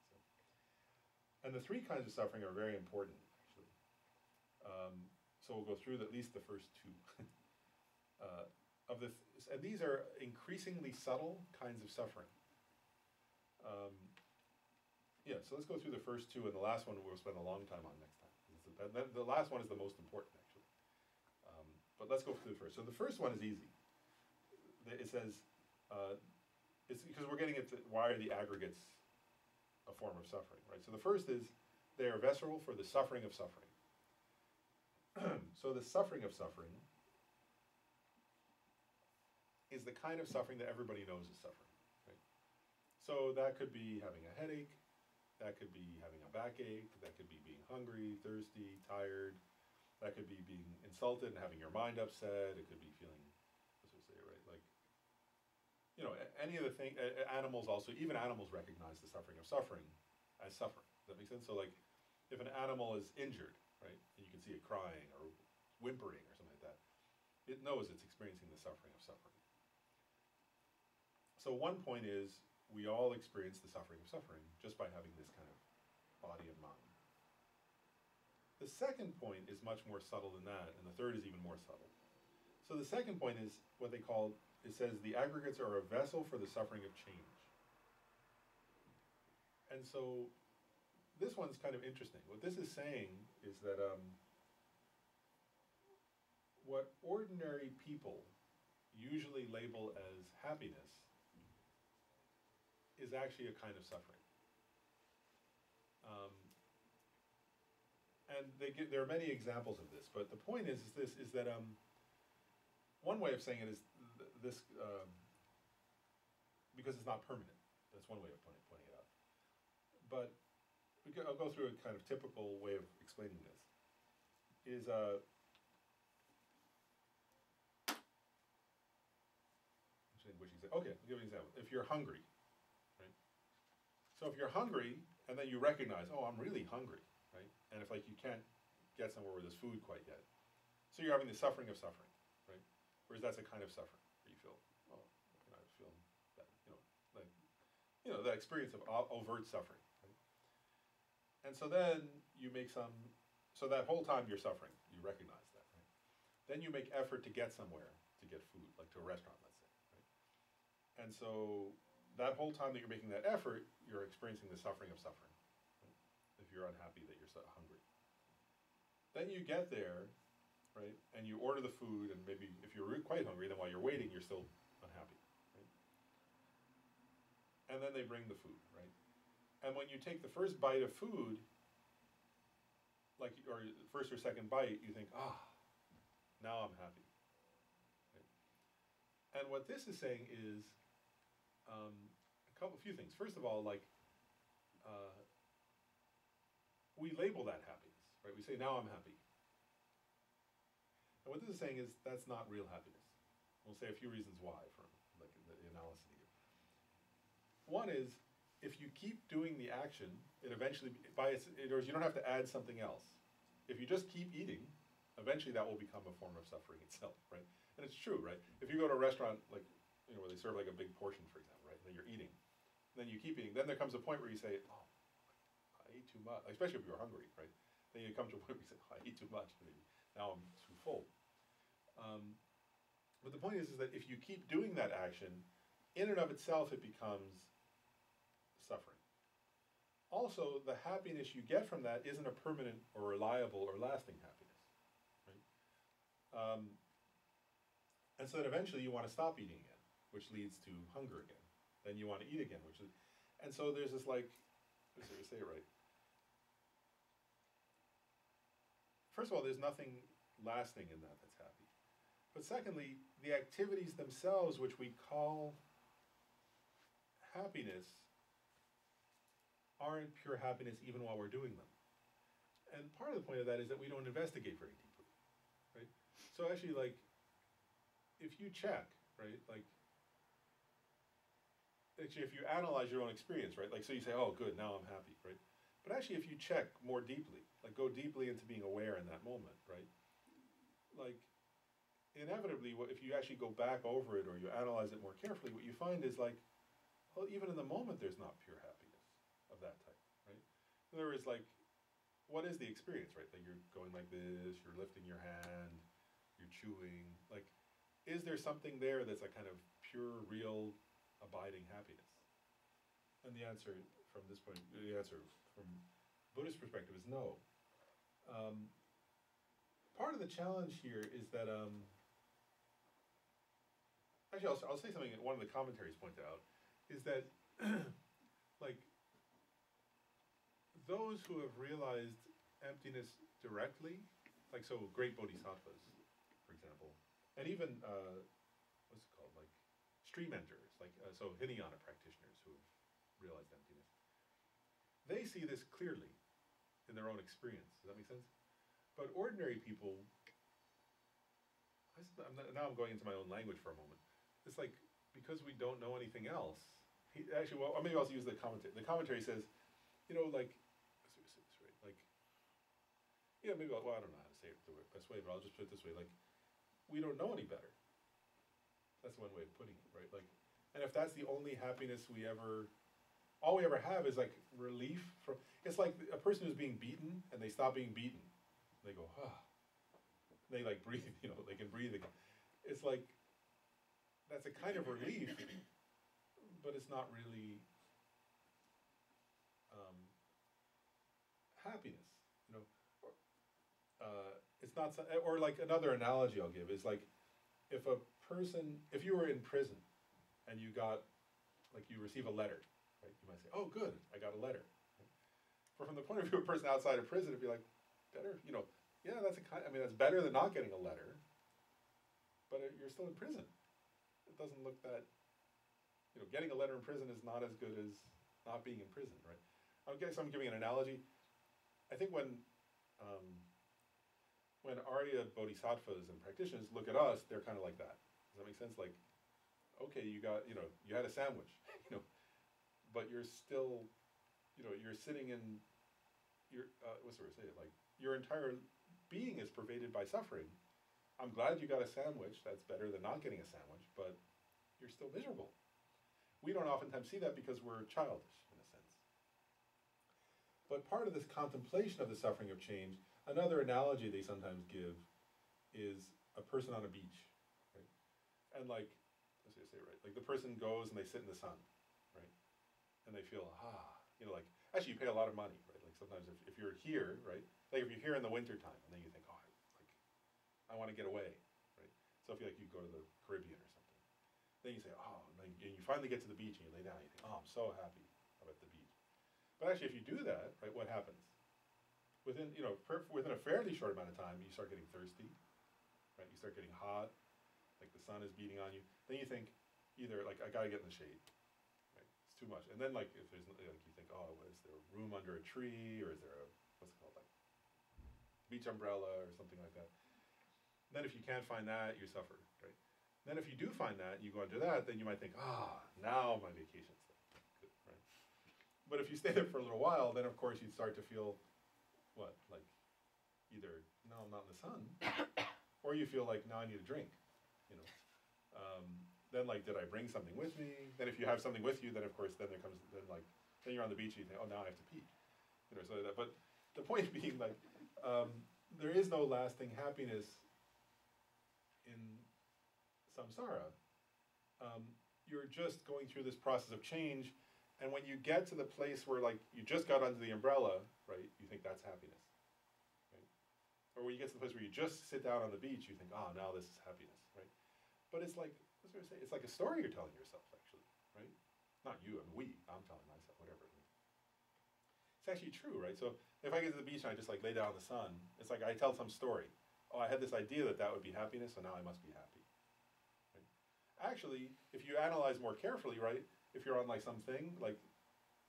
And the 3 kinds of suffering are very important, actually. So we'll go through at least the first 2. of the, and these are increasingly subtle kinds of suffering. Yeah, so let's go through the first two, and the last one we'll spend a long time on next time. The last one is the most important, actually. But let's go through the first. So the first one is easy. It says, it's because we're getting at why are the aggregates a form of suffering, right? So the first is they are a vessel for the suffering of suffering. So the suffering of suffering is the kind of suffering that everybody knows is suffering, right? So that could be having a headache, that could be having a backache, that could be being hungry, thirsty, tired, that could be being insulted and having your mind upset, it could be feeling, let's just say, right, like, you know, any of the things, animals also, even animals recognize the suffering of suffering as suffering. Does that make sense? So like, if an animal is injured, right, and you can see it crying or whimpering or something like that, it knows it's experiencing the suffering of suffering. So one point is, we all experience the suffering of suffering just by having this kind of body and mind. The second point is much more subtle than that, and the third is even more subtle. So the second point is what they call, it says the aggregates are a vessel for the suffering of change. And so this one's kind of interesting. What this is saying is that what ordinary people usually label as happiness is actually a kind of suffering. And there are many examples of this, but the point is that one way of saying it is this, because it's not permanent. That's one way of pointing it out. But I'll go through a kind of typical way of explaining this. Is okay, I'll give you an example. If you're hungry, right? So if you're hungry and then you recognize, oh, I'm really hungry, right? And if like you can't get somewhere where there's food quite yet, so you're having the suffering of suffering, right? Whereas that's a kind of suffering where you feel, oh, I feel that, like, that experience of overt suffering, right? And so then you make so that whole time you're suffering, you recognize that, right? Then you make effort to get somewhere to get food, like to a restaurant, let's say, right? And so that whole time that you're making that effort, you're experiencing the suffering of suffering, right? If you're unhappy that you're so hungry. Then you get there, right, and you order the food, and maybe if you're quite hungry, then while you're waiting, you're still unhappy, right? And then they bring the food, right? And when you take the first bite of food, like, or first or second bite, you think, now I'm happy. Right? And what this is saying is a few things. First of all, like, we label that happiness, right? We say, now I'm happy. And what this is saying is that's not real happiness. We'll say a few reasons why from like the analysis here. One is, if you keep doing the action, it eventually, or you don't have to add something else. If you just keep eating, eventually that will become a form of suffering itself, right? And it's true, right? If you go to a restaurant, like, where they serve like a big portion, for example, right? And then you're eating, then you keep eating, then there comes a point where you say, oh, I ate too much, especially if you're hungry, right? Then you come to a point where you say, oh, I ate too much, now I'm too full. But the point is that if you keep doing that action, in and of itself it becomes suffering. Also, the happiness you get from that isn't a permanent or reliable or lasting happiness, right? And so then eventually you want to stop eating again, which leads to hunger again. Then you want to eat again, and so there's this like, let's say it right. First of all, there's nothing lasting in that that's happy. But secondly, the activities themselves, which we call happiness, aren't pure happiness even while we're doing them. And part of the point of that is that we don't investigate very deeply, right? So actually, like, if you check, right, like, actually, if you analyze your own experience, right, like, so you say, oh, good, now I'm happy, right? But actually, if you check more deeply, like, go deeply into being aware in that moment, right, like, inevitably, if you actually go back over it or you analyze it more carefully, what you find is, like, well, even in the moment, there's not pure happiness of that type, right? In other words, like, what is the experience, right? Like, you're going like this, you're lifting your hand, you're chewing, like, is there something there that's a kind of pure, real, abiding happiness? And the answer from this point, the answer from Buddhist perspective is no. Part of the challenge here is that, actually I'll say something that one of the commentaries pointed out, is that, like, those who have realized emptiness directly, like, so great bodhisattvas, for example, and even, what's it called, like, stream enters, like, so Hinayana practitioners who have realized emptiness, they see this clearly in their own experience. Does that make sense? But ordinary people, now I'm going into my own language for a moment. It's like, because we don't know anything else, actually, well, maybe I'll use the commentary. The commentary says, you know, like, let's see this right, like, yeah, maybe, well, I don't know how to say it the best way, but I'll just put it this way, like, we don't know any better. That's one way of putting it, right? Like, and if that's the only happiness all we ever have is like relief from, it's like a person who's being beaten and they stop being beaten. They go, ah. They like breathe, you know, they can breathe again. It's like, that's a kind of relief, but it's not really happiness, you know. It's not, or like another analogy I'll give is like, if you were in prison and you got, like you receive a letter, right? You might say, oh good, I got a letter. Right? But from the point of view of a person outside of prison, it'd be like, better, you know, yeah, that's better than not getting a letter, but you're still in prison. It doesn't look that, you know, getting a letter in prison is not as good as not being in prison, right? I guess I'm giving an analogy. I think when Arya bodhisattvas and practitioners look at us, they're kind of like that. Does that make sense? Like, okay, you had a sandwich, you know, but you're still, you know, you're sitting in, what's the word to say it? Like, your entire being is pervaded by suffering. I'm glad you got a sandwich. That's better than not getting a sandwich, but you're still miserable. We don't oftentimes see that because we're childish, in a sense. But part of this contemplation of the suffering of change, another analogy they sometimes give is a person on a beach, right? And like, let's say it right, like the person goes and they sit in the sun, right? And they feel, you know, like, actually you pay a lot of money, right? Like sometimes if you're here, right? Like if you're here in the winter time and then you think, I want to get away, right? So if you go to the Caribbean or something, then you say, and you finally get to the beach and you lay down and you think, I'm so happy I'm at the beach. But actually if you do that, right, what happens? Within a fairly short amount of time, you start getting thirsty, right? You start getting hot, like the sun is beating on you. Then you think, either like, I gotta get in the shade, right? It's too much. And then like, if there's, like, you think, is there room under a tree, or is there what's it called, like, beach umbrella or something like that? Then if you can't find that, you suffer, right? Then if you do find that, you go into that, then you might think, now my vacation's good, right? But if you stay there for a little while, then of course you'd start to feel, what, like, either, no, I'm not in the sun, or you feel like, now I need a drink, you know? Then like, did I bring something with me? Then if you have something with you, then of course, then you're on the beach and you think, now I have to pee, you know, so that, but the point being, like, there is no lasting happiness in samsara. You're just going through this process of change, and when you get to the place where like you just got under the umbrella, right, you think that's happiness, right? Or when you get to the place where you just sit down on the beach, you think, now this is happiness, right? But it's like, what's I say? It's like a story you're telling yourself, actually, right? Not you, I'm telling myself, whatever. It's actually true, right? So if I get to the beach and I just like lay down in the sun, it's like I tell some story. I had this idea that would be happiness, so now I must be happy. Right? Actually, if you analyze more carefully, right, if you're on like something, like,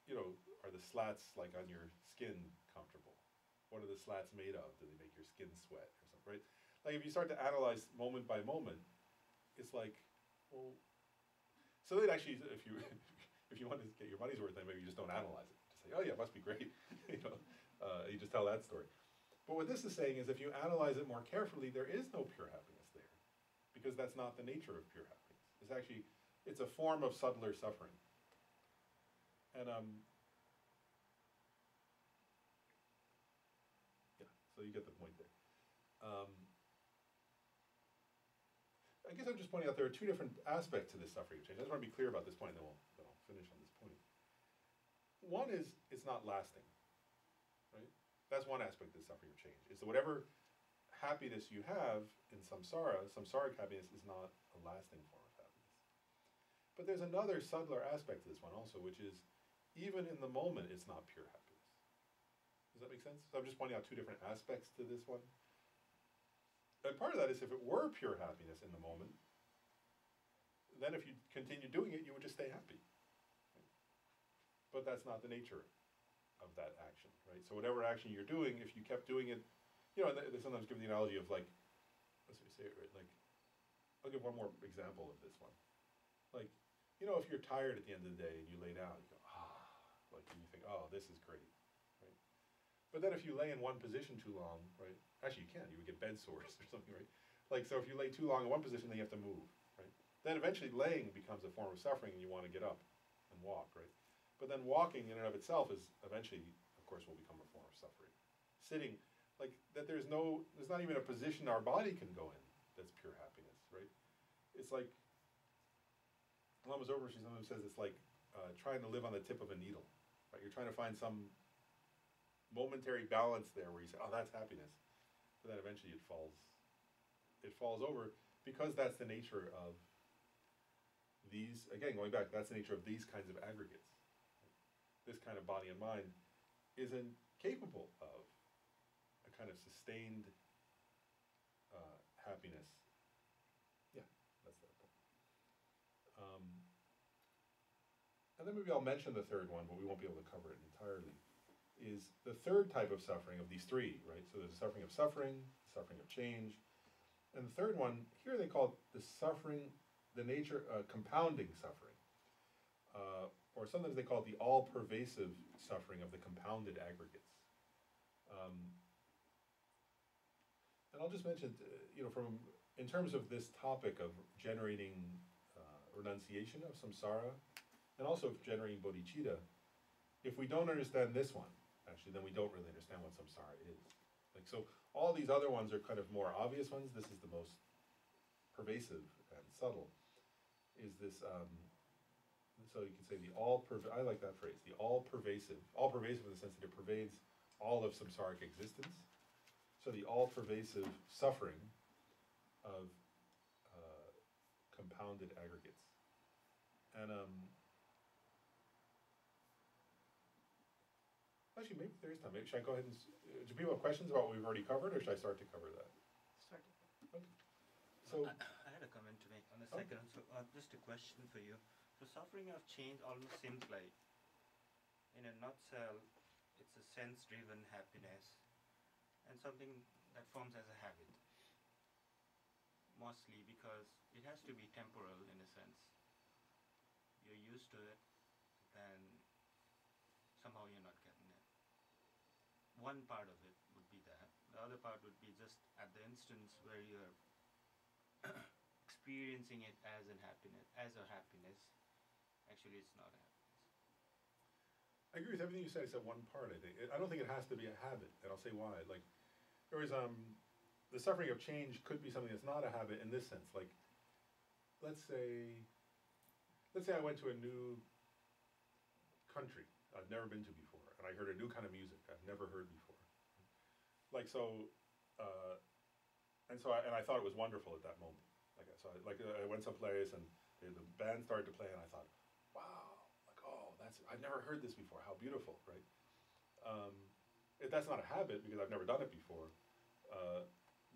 you know, are the slats like on your skin comfortable? What are the slats made of? Do they make your skin sweat or something, right? Like if you start to analyze moment by moment, it's like, well, so that actually, if you want to get your money's worth, then maybe you just don't analyze it. Just say, yeah, it must be great. You know, you just tell that story. But what this is saying is if you analyze it more carefully, there is no pure happiness there, because that's not the nature of pure happiness. It's actually, it's a form of subtler suffering. And yeah, so you get the point there. I guess I'm just pointing out there are two different aspects to this suffering of change. I just want to be clear about this point, then I'll finish on this point. One is it's not lasting, right? That's one aspect of the suffering of change. Is that whatever happiness you have in samsaric happiness is not a lasting form of happiness. But there's another subtler aspect to this one also, which is even in the moment, it's not pure happiness. Does that make sense? So I'm just pointing out two different aspects to this one. And part of that is if it were pure happiness in the moment, then if you continue doing it, you would just stay happy. Right? But that's not the nature of that action, right? So whatever action you're doing, if you kept doing it, you know, they sometimes give the analogy of like, let's say it right, like, I'll give one more example of this one. Like, you know, if you're tired at the end of the day and you lay down, you go, like, and you think, oh, this is great, right? But then if you lay in one position too long, right? Actually, you can't. You would get bed sores or something, right? Like, so if you lay too long in one position, then you have to move, right? Then eventually laying becomes a form of suffering and you want to get up and walk, right? But then walking in and of itself is eventually, of course, will become a form of suffering. Sitting, like, that there's not even a position our body can go in that's pure happiness, right? It's like, Lama's Overshi sometimes says it's like trying to live on the tip of a needle, right? You're trying to find some momentary balance there where you say, oh, that's happiness. But then eventually it falls over because that's the nature of these, again, going back, that's the nature of these kinds of aggregates. This kind of body and mind isn't capable of a kind of sustained happiness. Yeah, that's that point. And then maybe I'll mention the third one, but we won't be able to cover it entirely. Is the third type of suffering of these three, right? So there's the suffering of change, and the third one, here they call it the suffering, the nature, compounding suffering. Or sometimes they call it the all-pervasive suffering of the compounded aggregates. And I'll just mention, you know, in terms of this topic of generating renunciation of samsara, and also of generating bodhicitta, if we don't understand this one, actually, then we don't really understand what samsara is. Like, so all these other ones are kind of more obvious ones. This is the most pervasive and subtle. Is this, so you can say I like that phrase, the all-pervasive in the sense that it pervades all of samsaric existence. So the all-pervasive suffering of compounded aggregates. And actually, maybe there is time. Maybe, should I go ahead and, do people have questions about what we've already covered, or should I start to cover that? Start to. Okay. So, I had a comment to make on the second. So just a question for you. So suffering of change almost seems like, in a nutshell, it's a sense-driven happiness and something that forms as a habit. Mostly because it has to be temporal in a sense. You're used to it, then somehow you're not getting it. One part of it would be that. The other part would be just at the instance where you're experiencing it as a happiness. Actually, it's not a happiness. I agree with everything you said except one part, I think. I don't think it has to be a habit, and I'll say why. Like, whereas the suffering of change could be something that's not a habit in this sense. Like, let's say I went to a new country I've never been to before, and I heard a new kind of music I've never heard before. Like, so, and I thought it was wonderful at that moment. I went someplace and the band started to play, and I thought, wow, like, oh, I've never heard this before. How beautiful, right? That's not a habit because I've never done it before,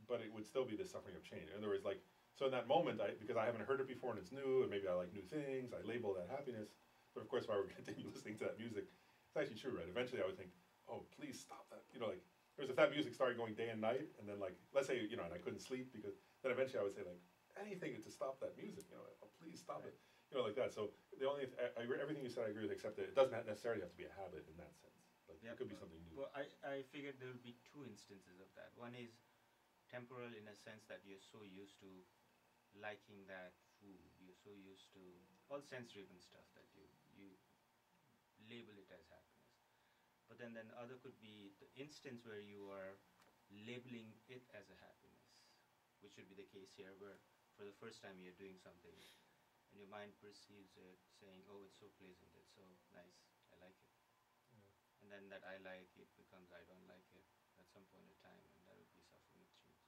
but it would still be the suffering of change. In other words, like, so in that moment, because I haven't heard it before and it's new, and maybe I like new things, I label that happiness. But of course, if I were to continue listening to that music, it's actually true, right? Eventually, I would think, oh, please stop that. You know, like, whereas if that music started going day and night, and then, like, let's say, you know, and I couldn't sleep, because then eventually I would say, like, anything to stop that music, you know, like, oh, please stop it, you know, like that. So the only everything you said I agree with, except that it doesn't necessarily have to be a habit in that sense. Like, it could be something new. Well, I figured there would be two instances of that. One is temporal in a sense that you're so used to liking that food, you're so used to all sense-driven stuff that you label it as happiness. But then the other could be the instance where you are labeling it as a happiness, which should be the case here, where, for for the first time you're doing something, and your mind perceives it, saying, "Oh, it's so pleasant, it's so nice, I like it." And then that I like it becomes I don't like it at some point in time, and that would be suffering of choose.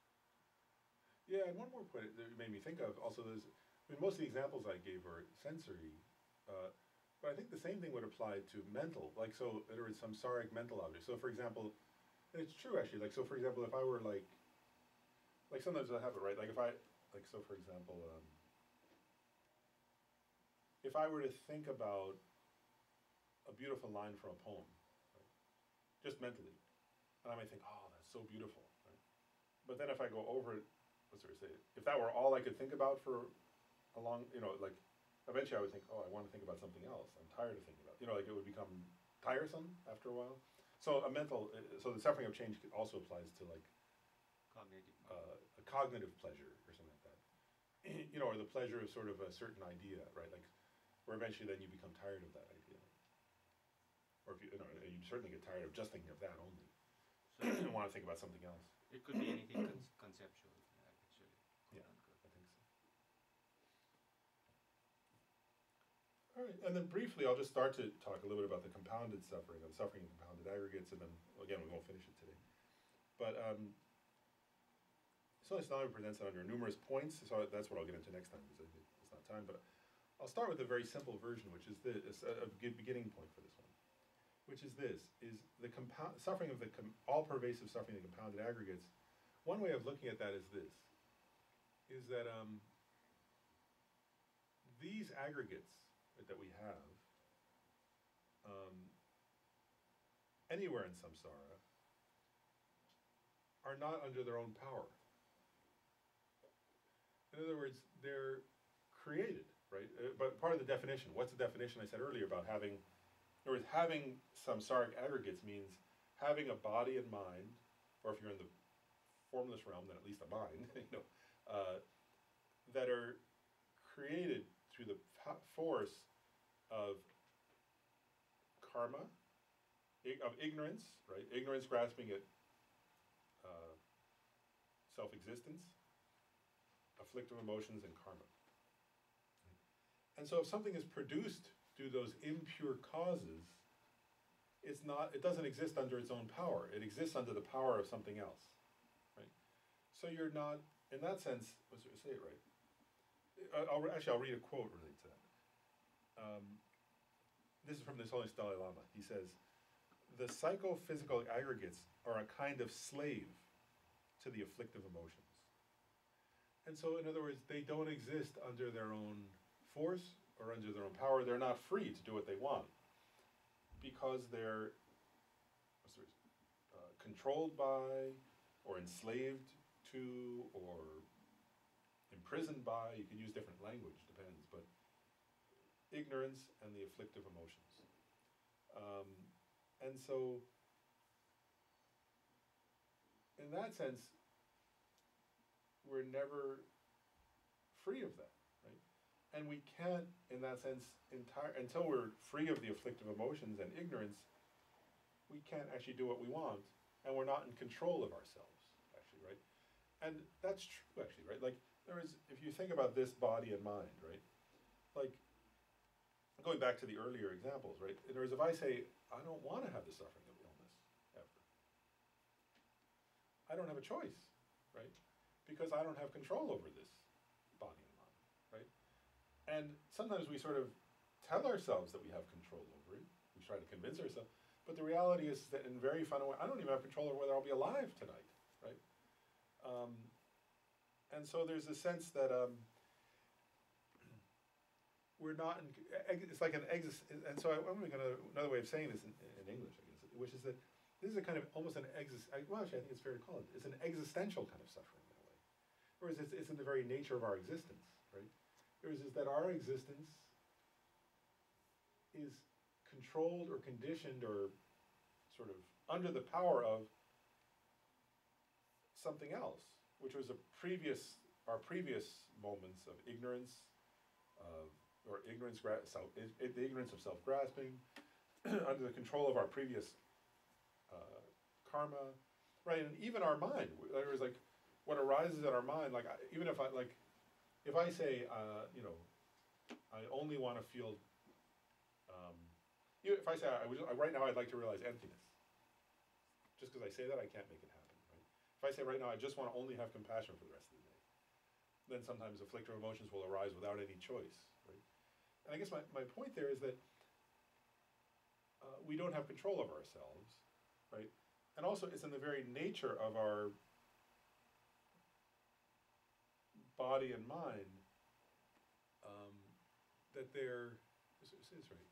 Yeah, and one more point that it made me think of also is, I mean, most of the examples I gave are sensory, but I think the same thing would apply to mental. Like, so there is samsaric mental objects. So, for example, and it's true actually. Like, so for example, if I were like sometimes I have it right. Like, if I like, so for example, if I were to think about a beautiful line from a poem, right, just mentally, and I might think, oh, that's so beautiful, right? But then if I go over it, what's there to say? If that were all I could think about for a long, like, eventually I would think, oh, I want to think about something else. I'm tired of thinking about, like, it would become tiresome after a while. So so the suffering of change also applies to like Cognitive. a cognitive pleasure or something like that, or the pleasure of sort of a certain idea, right? Like, where eventually then you become tired of that idea, or if you certainly get tired of just thinking of that only, So and want to think about something else. it could be anything conceptual, actually. Yeah, Quote I think so. All right, and then briefly, I'll just start to talk a little bit about the compounded suffering, of suffering in compounded aggregates, and then, again, we won't finish it today. But Solisnami presents it under numerous points, so that's what I'll get into next time, because it's not time. But I'll start with a very simple version, which is this, a good beginning point for this one, which is this, is the suffering of the all-pervasive suffering of the compounded aggregates. One way of looking at that is this, is that these aggregates that we have anywhere in samsara are not under their own power. In other words, they're created, right? But part of the definition, what's the definition I said earlier about having, in other words, having samsaric aggregates means having a body and mind, or if you're in the formless realm, then at least a mind, that are created through the force of karma, of ignorance, right? Ignorance grasping at self-existence, afflictive emotions, and karma. And so if something is produced through those impure causes, it doesn't exist under its own power. It exists under the power of something else, right? So you're not, in that sense, say it right. I'll read a quote related to that. This is from the Holy Dalai Lama. He says, "The psychophysical aggregates are a kind of slave to the afflictive emotions." And so, in other words, they don't exist under their own force or under their own power. They're not free to do what they want because they're controlled by or enslaved to or imprisoned by, you can use different language, depends, but ignorance and the afflictive emotions. And so, in that sense, we're never free of that, right? And we can't, in that sense, until we're free of the afflictive emotions and ignorance, we can't actually do what we want, and we're not in control of ourselves, actually, right? And that's true, actually, right? Like, if you think about this body and mind, right? Like, going back to the earlier examples, right? In other words, if I say, I don't want to have the suffering of illness, ever, I don't have a choice, right? Because I don't have control over this body and mind, right? And sometimes we sort of tell ourselves that we have control over it. We try to convince ourselves. But the reality is that in very fundamental way, I don't even have control over whether I'll be alive tonight, right? And so there's a sense that we're not in, it's like an and so another way of saying this in English, I guess, which is that this is a kind of almost an well, actually, I think it's fair to call it, it's an existential kind of suffering in a way. Whereas it's in the very nature of our existence, right? Whereas is that our existence is controlled or conditioned or sort of under the power of something else, which was our previous moments of ignorance, or ignorance, the ignorance of self-grasping, under the control of our previous karma, right? And even our mind. There was like what arises in our mind. Like even if if I say, I only want to feel, if I say, right now I'd like to realize emptiness, just because I say that, I can't make it happen, right? If I say right now, I just want to only have compassion for the rest of the day, then sometimes afflictive emotions will arise without any choice, right? And I guess my point there is that we don't have control over ourselves, right? And also, it's in the very nature of our body and mind that they're, this is right.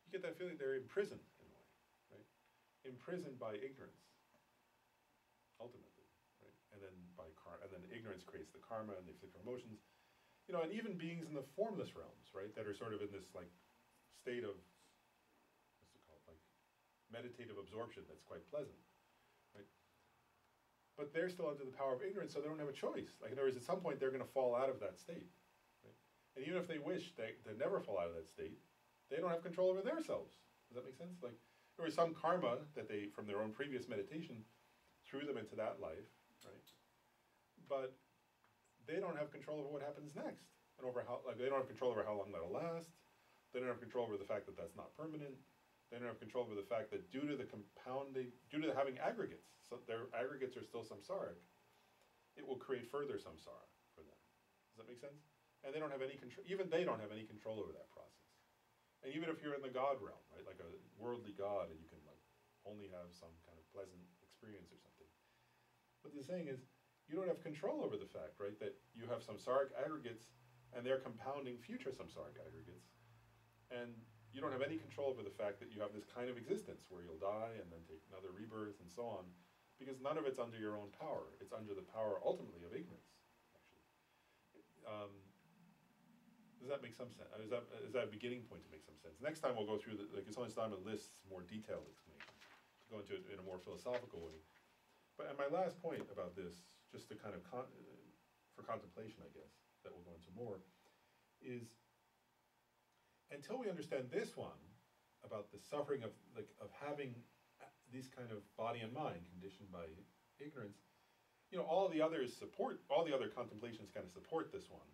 You get that feeling they're imprisoned in a way, right? Imprisoned by ignorance, ultimately, right? And then and then ignorance creates the karma and the afflictive emotions, and even beings in the formless realms, right? That are sort of in this like state of, what's it called, like meditative absorption that's quite pleasant, right? But they're still under the power of ignorance, so they don't have a choice. Like, in other words, at some point they're going to fall out of that state, right? And even if they wish to never fall out of that state, they don't have control over themselves. Does that make sense? Like, there was some karma that they, from their own previous meditation, threw them into that life, right? But they don't have control over what happens next, and over how, like, they don't have control over how long that'll last. They don't have control over the fact that that's not permanent. They don't have control over the fact that due to having aggregates, so their aggregates are still samsaric, it will create further samsara for them. Does that make sense? And they don't have any control, even they don't have any control over that process. And even if you're in the God realm, right, like a worldly God, and you can like only have some kind of pleasant experience or something. What they're saying is, you don't have control over the fact, right, that you have samsaric aggregates and they're compounding future samsaric aggregates. And you don't have any control over the fact that you have this kind of existence where you'll die and then take another rebirth and so on, because none of it's under your own power. It's under the power, ultimately, of ignorance, actually. Does that make some sense? Is that a beginning point to make some sense? Next time we'll go through, it's only time it lists more detailed explanation, to go into it in a more philosophical way. But and my last point about this, just to kind of, for contemplation, I guess, that we'll go into more, is until we understand this one, about the suffering of having these kind of body and mind conditioned by ignorance, all the other contemplations kind of support this one.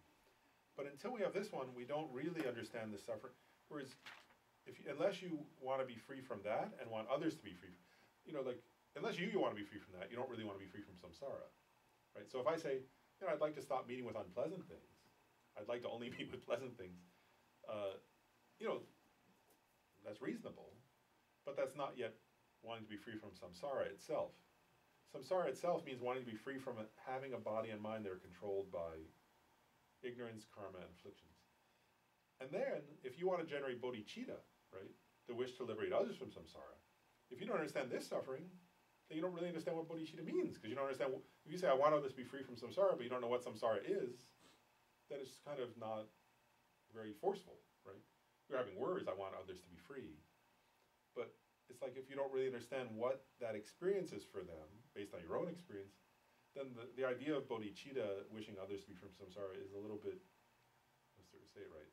But until we have this one, we don't really understand the suffering. Whereas, unless you want to be free from that and want others to be free, unless you want to be free from that, you don't really want to be free from samsara, right? So if I say, I'd like to stop meeting with unpleasant things, I'd like to only meet with pleasant things, that's reasonable, but that's not yet wanting to be free from samsara itself. Samsara itself means wanting to be free from having a body and mind that are controlled by ignorance, karma, and afflictions. And then, if you want to generate bodhicitta, right, the wish to liberate others from samsara, if you don't understand this suffering, then you don't really understand what bodhicitta means, because you don't understand, if you say, I want others to be free from samsara, but you don't know what samsara is, then it's kind of not very forceful, right? You're having words, I want others to be free. But it's like if you don't really understand what that experience is for them, based on your own experience, then the idea of bodhicitta, wishing others to be from samsara, is a little bit, let's sort of say it right.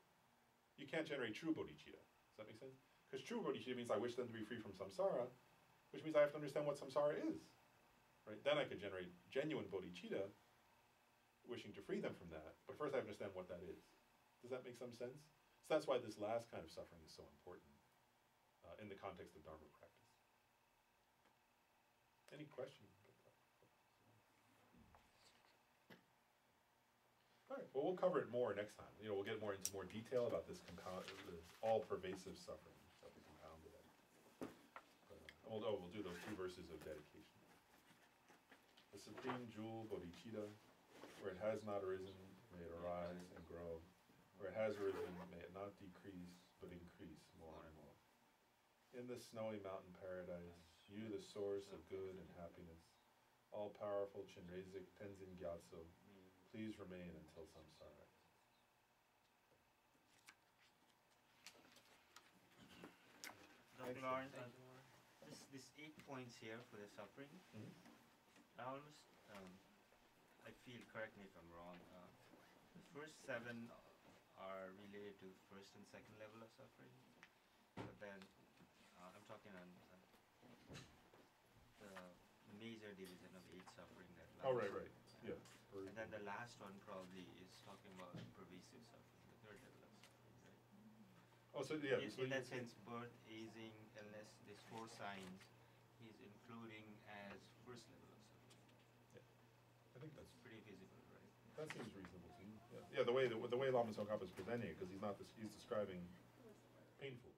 You can't generate true bodhicitta. Does that make sense? Because true bodhicitta means I wish them to be free from samsara, which means I have to understand what samsara is. Right? Then I could generate genuine bodhicitta, wishing to free them from that. But first I understand what that is. Does that make some sense? So that's why this last kind of suffering is so important in the context of Dharma practice. Any questions? All right, well, we'll cover it more next time. We'll get more into more detail about this all-pervasive suffering that we compounded at. We'll do those 2 verses of dedication. The supreme jewel, bodhicitta, where it has not arisen, may it arise and grow. Where it has arisen, may it not decrease, but increase more and more. In the snowy mountain paradise, you the source of good and happiness, all-powerful Chinrezik Tenzin Gyatso, please remain until samsara. Dr. Lawrence, this 8 points here for the suffering, I almost, I feel, correct me if I'm wrong, the first 7 are related to first and second level of suffering, but then I'm talking on the major division of 8 suffering that Oh, right, yeah. and then the last one probably is talking about pervasive suffering, the third level of suffering, right? Oh, so yeah. In, So in that sense, birth, aging, illness, these four signs, he's including as first level of suffering. I think that's It's pretty visible, right? that seems reasonable to me. Yeah, yeah. The way Lama Tsongkhapa is presenting it, because he's not he's describing painful.